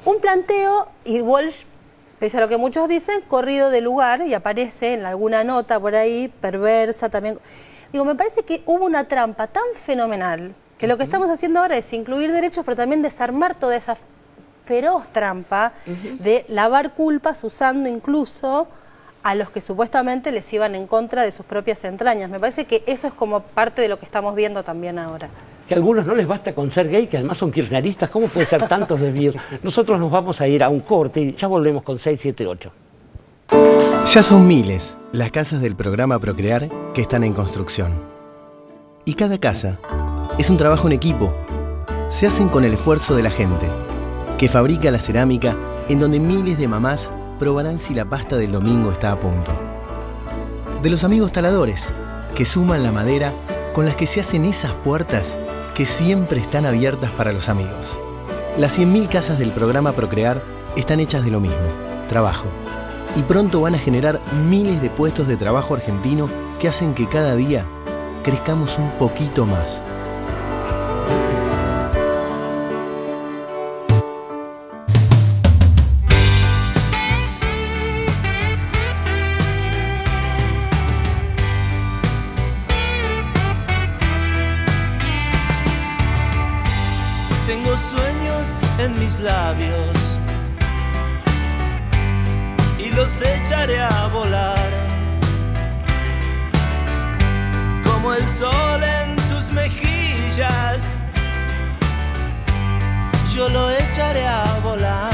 M: Un planteo, y Walsh, pese a lo que muchos dicen, corrido de lugar, y aparece en alguna nota por ahí, perversa también. Digo, me parece que hubo una trampa tan fenomenal, que lo que estamos haciendo ahora es incluir derechos, pero también desarmar toda esa feroz trampa de lavar culpas usando incluso a los que supuestamente les iban en contra de sus propias entrañas. Me parece que eso es como parte de lo que estamos viendo también ahora.
J: Que a algunos no les basta con ser gay, que además son kirchneristas. ¿Cómo puede ser tantos desvíos? Nosotros nos vamos a ir a un corte y ya volvemos con 678.
D: Ya son miles las casas del programa Procrear que están en construcción. Y cada casa es un trabajo en equipo. Se hacen con el esfuerzo de la gente, que fabrica la cerámica en donde miles de mamás probarán si la pasta del domingo está a punto. De los amigos taladores, que suman la madera con las que se hacen esas puertas que siempre están abiertas para los amigos. Las 100.000 casas del programa Procrear están hechas de lo mismo, trabajo. Y pronto van a generar miles de puestos de trabajo argentino que hacen que cada día crezcamos un poquito más.
I: Sueños en mis labios y los echaré a volar como el sol en tus mejillas, yo lo echaré a volar.